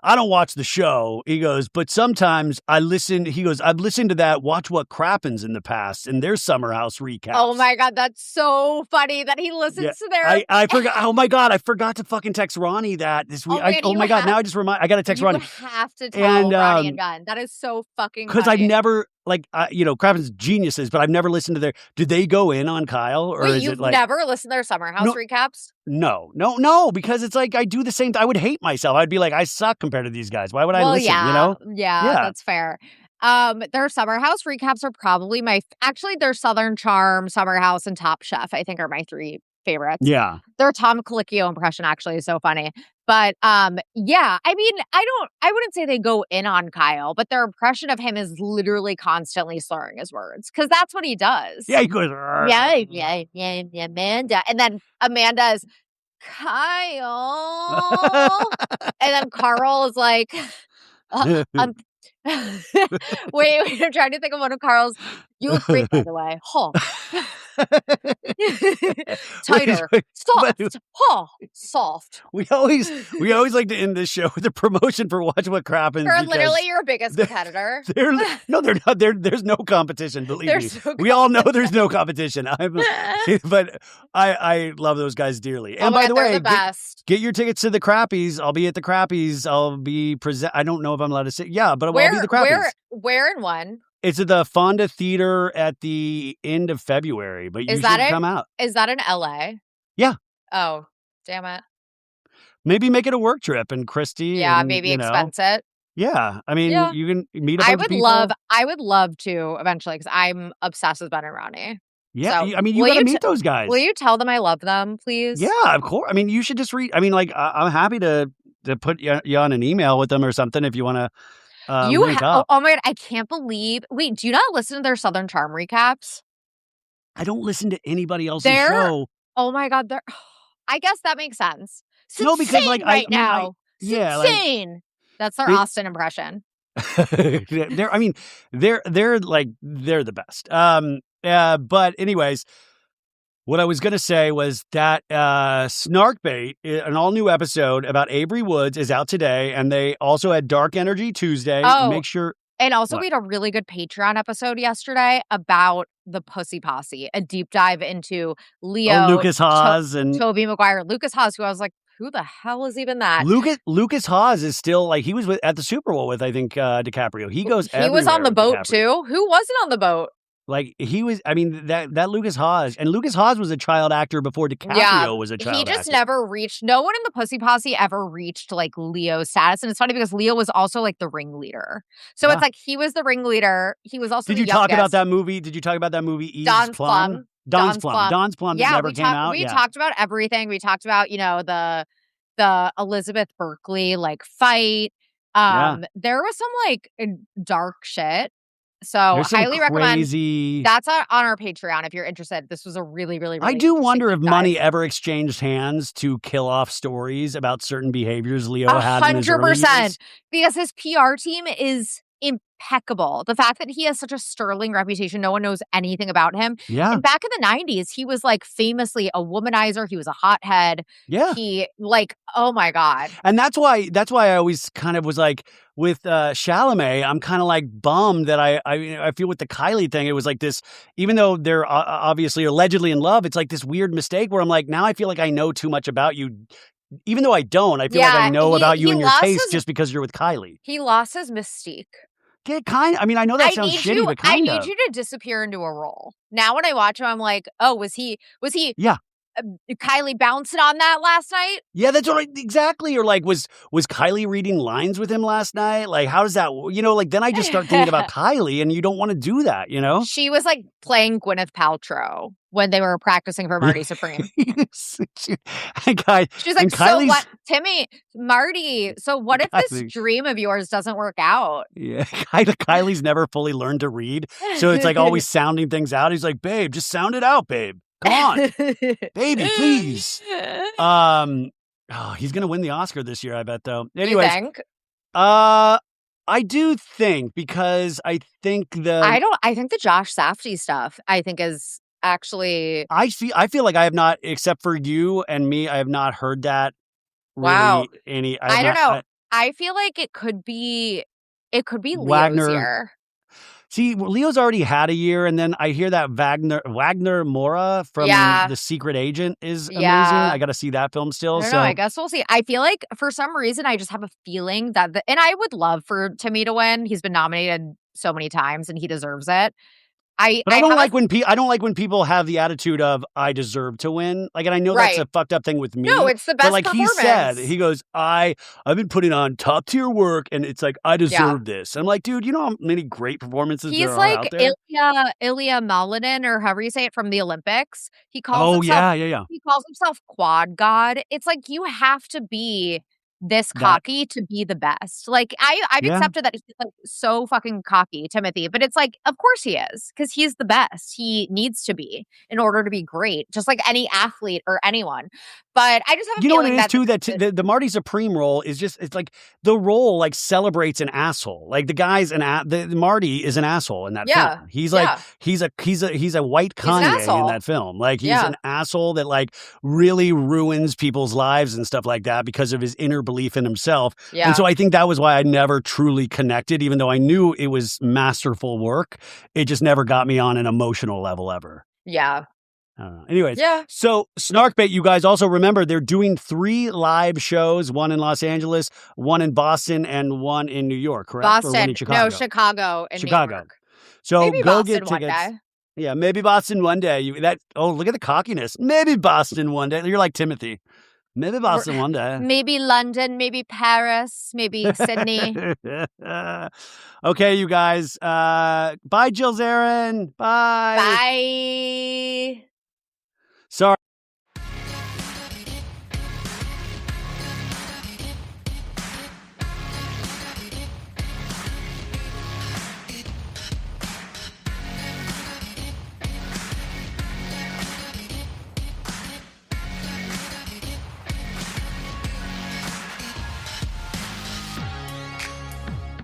I don't watch the show. He goes, but sometimes I listen. He goes, I've listened to that Watch What Crappens in the past and their Summer House recaps. Oh my God, that's so funny that he listens to their. I forgot. Oh my God, I forgot to fucking text Ronnie that this week. man, oh my God, now I just I got to text Ronnie. You have to tell Ronnie and Gunn. That is so fucking funny. Because I've never, Crappens geniuses, but I've never listened to their. Did they go in on Kyle, or Wait, is you've it like never listened to their Summer House recaps? No, because it's like I do the same. I would hate myself. I'd be like, I suck compared to these guys. Why would I listen? Yeah, that's fair. Their Summer House recaps are probably actually their Southern Charm, Summer House, and Top Chef, I think, are my 3 favorites. Yeah. Their Tom Colicchio impression actually is so funny. But yeah, I mean, I wouldn't say they go in on Kyle, but their impression of him is literally constantly slurring his words because that's what he does. Yeah, he goes, yeah, Amanda. And then Amanda is Kyle. And then Carl is like, wait, I'm trying to think of one of Carl's. You look great, by the way. Huh. Tighter. Soft. Soft. We always like to end this show with a promotion for Watch What Crappens. They're literally your biggest competitor. They're not. There's no competition. Believe me. We all know there's no competition. But I love those guys dearly. And by the way, get your tickets to the Crappies. I'll be at the Crappies. I'll be I don't know if I'm allowed to say. Yeah, but I'll be at the Crappies. Where and when? It's at the Fonda Theater at the end of February, but you should come out. Is that in LA? Yeah. Oh, damn it. Maybe make it a work trip and Christy. Yeah, maybe expense it. Yeah. I mean, you can meet a bunch of people. I would love to eventually because I'm obsessed with Ben and Ronnie. Yeah. So, I mean, you got to meet those guys. Will you tell them I love them, please? Yeah, of course. I mean, you should just read. I mean, like, I'm happy to put you on an email with them or something if you want to. Oh my God, I can't believe. Wait, do you not listen to their Southern Charm recaps? I don't listen to anybody else's show. Oh my God, I guess that makes sense. It's because like now. Insane. That's their Austin impression. They're the best. But anyways, what I was going to say was that Snarkbait, an all-new episode about Avery Woods, is out today, and they also had Dark Energy Tuesday. Make sure. And also, we had a really good Patreon episode yesterday about the Pussy Posse, a deep dive into Leo, Lucas Haas, and Tobey Maguire. Lucas Haas, who I was like, who the hell is even that? Lucas Haas is still like he was at the Super Bowl with I think DiCaprio. He goes. He was on the boat too. Who wasn't on the boat? Like he was, I mean, that Lucas Haas, and Lucas Haas was a child actor before DiCaprio was a child actor. He just never reached, no one in the Pussy Posse ever reached like Leo's status. And it's funny because Leo was also like the ringleader. So it's like he was the ringleader. He was also Did you talk about that movie? Did you talk about that movie, Eve's Plum? Don's Plum. Don's Plum that never came out. We talked about everything. We talked about, the Elizabeth Berkley like fight. There was some like dark shit. So highly recommend. That's on our Patreon if you're interested. This was a really, really, really I do wonder if money ever exchanged hands to kill off stories about certain behaviors Leo had in his early years. Because his PR team is impeccable. The fact that he has such a sterling reputation, no one knows anything about him. Yeah. And back in the 90s, he was like famously a womanizer. He was a hothead. Yeah. He oh my God. And that's why I always kind of was like, with Chalamet, I'm kind of like bummed that I feel with the Kylie thing, it was like this, even though they're obviously allegedly in love, it's like this weird mistake where I'm like, now I feel like I know too much about you. Even though I don't, I feel like I know about you and your taste just because you're with Kylie. He lost his mystique. Yeah, kind of. I mean, I know that sounds shitty, but kind of. I need you to disappear into a role. Now when I watch him, I'm like, oh, was he Yeah. Kylie bouncing on that last night? Yeah, that's right. Exactly. Or like, was Kylie reading lines with him last night? Like, how does that, like then I just start thinking about Kylie and you don't want to do that, She was like playing Gwyneth Paltrow when they were practicing for Marty Supreme. She's like, so what, Timmy, Marty, so what if this dream of yours doesn't work out? Yeah, Kylie's never fully learned to read. So it's like always sounding things out. He's like, babe, just sound it out, babe. Come on, baby, please. He's gonna win the Oscar this year, I bet. Though. Anyways, you think? I do think because I think I think the Josh Safdie stuff I think is actually. I feel like I have not, except for you and me, I have not heard that. Really wow. I don't know. I feel like it could be Leo's Wagner. year. See, Leo's already had a year, and then I hear that Wagner Mora from The Secret Agent is amazing. I got to see that film still. I don't know. I guess we'll see. I feel like for some reason I just have a feeling that and I would love for Timmy to win. He's been nominated so many times, and he deserves it. I don't like when people have the attitude of I deserve to win. Like, and I know that's a fucked up thing with me. No, it's the best. But like performance. he goes, I've been putting on top tier work, and it's like I deserve this. I'm like, dude, you know how many great performances there are out there? He's like Ilya Malinin, or however you say it, from the Olympics. He calls himself. He calls himself Quad God. It's like you have to be this cocky to be the best. Like I've accepted that he's like so fucking cocky, Timothy, but it's like, of course he is, because he's the best. He needs to be in order to be great, just like any athlete or anyone. But I just have a feeling know what it is too, that the Marty Supreme role is just, it's like the role like celebrates an asshole. Like the guy's the Marty is an asshole in that film. He's like he's a white Kanye in that film. Like he's an asshole that like really ruins people's lives and stuff like that because of his inner belief in himself. And so I think that was why I never truly connected, even though I knew it was masterful work. It just never got me on an emotional level ever. Anyways, so Snarkbait, you guys also remember they're doing 3 live shows, one in Los Angeles, one in Boston, and one in New York, correct? Boston. Or one in Chicago? No, Chicago and New York. So maybe go Boston get tickets. One day. Yeah, maybe Boston one day. Look at the cockiness. Maybe Boston one day. You're like Timothy. Maybe Boston one day. Maybe London, maybe Paris, maybe Sydney. Okay, you guys. Bye, Jill Zarin. Bye. Bye. Sorry.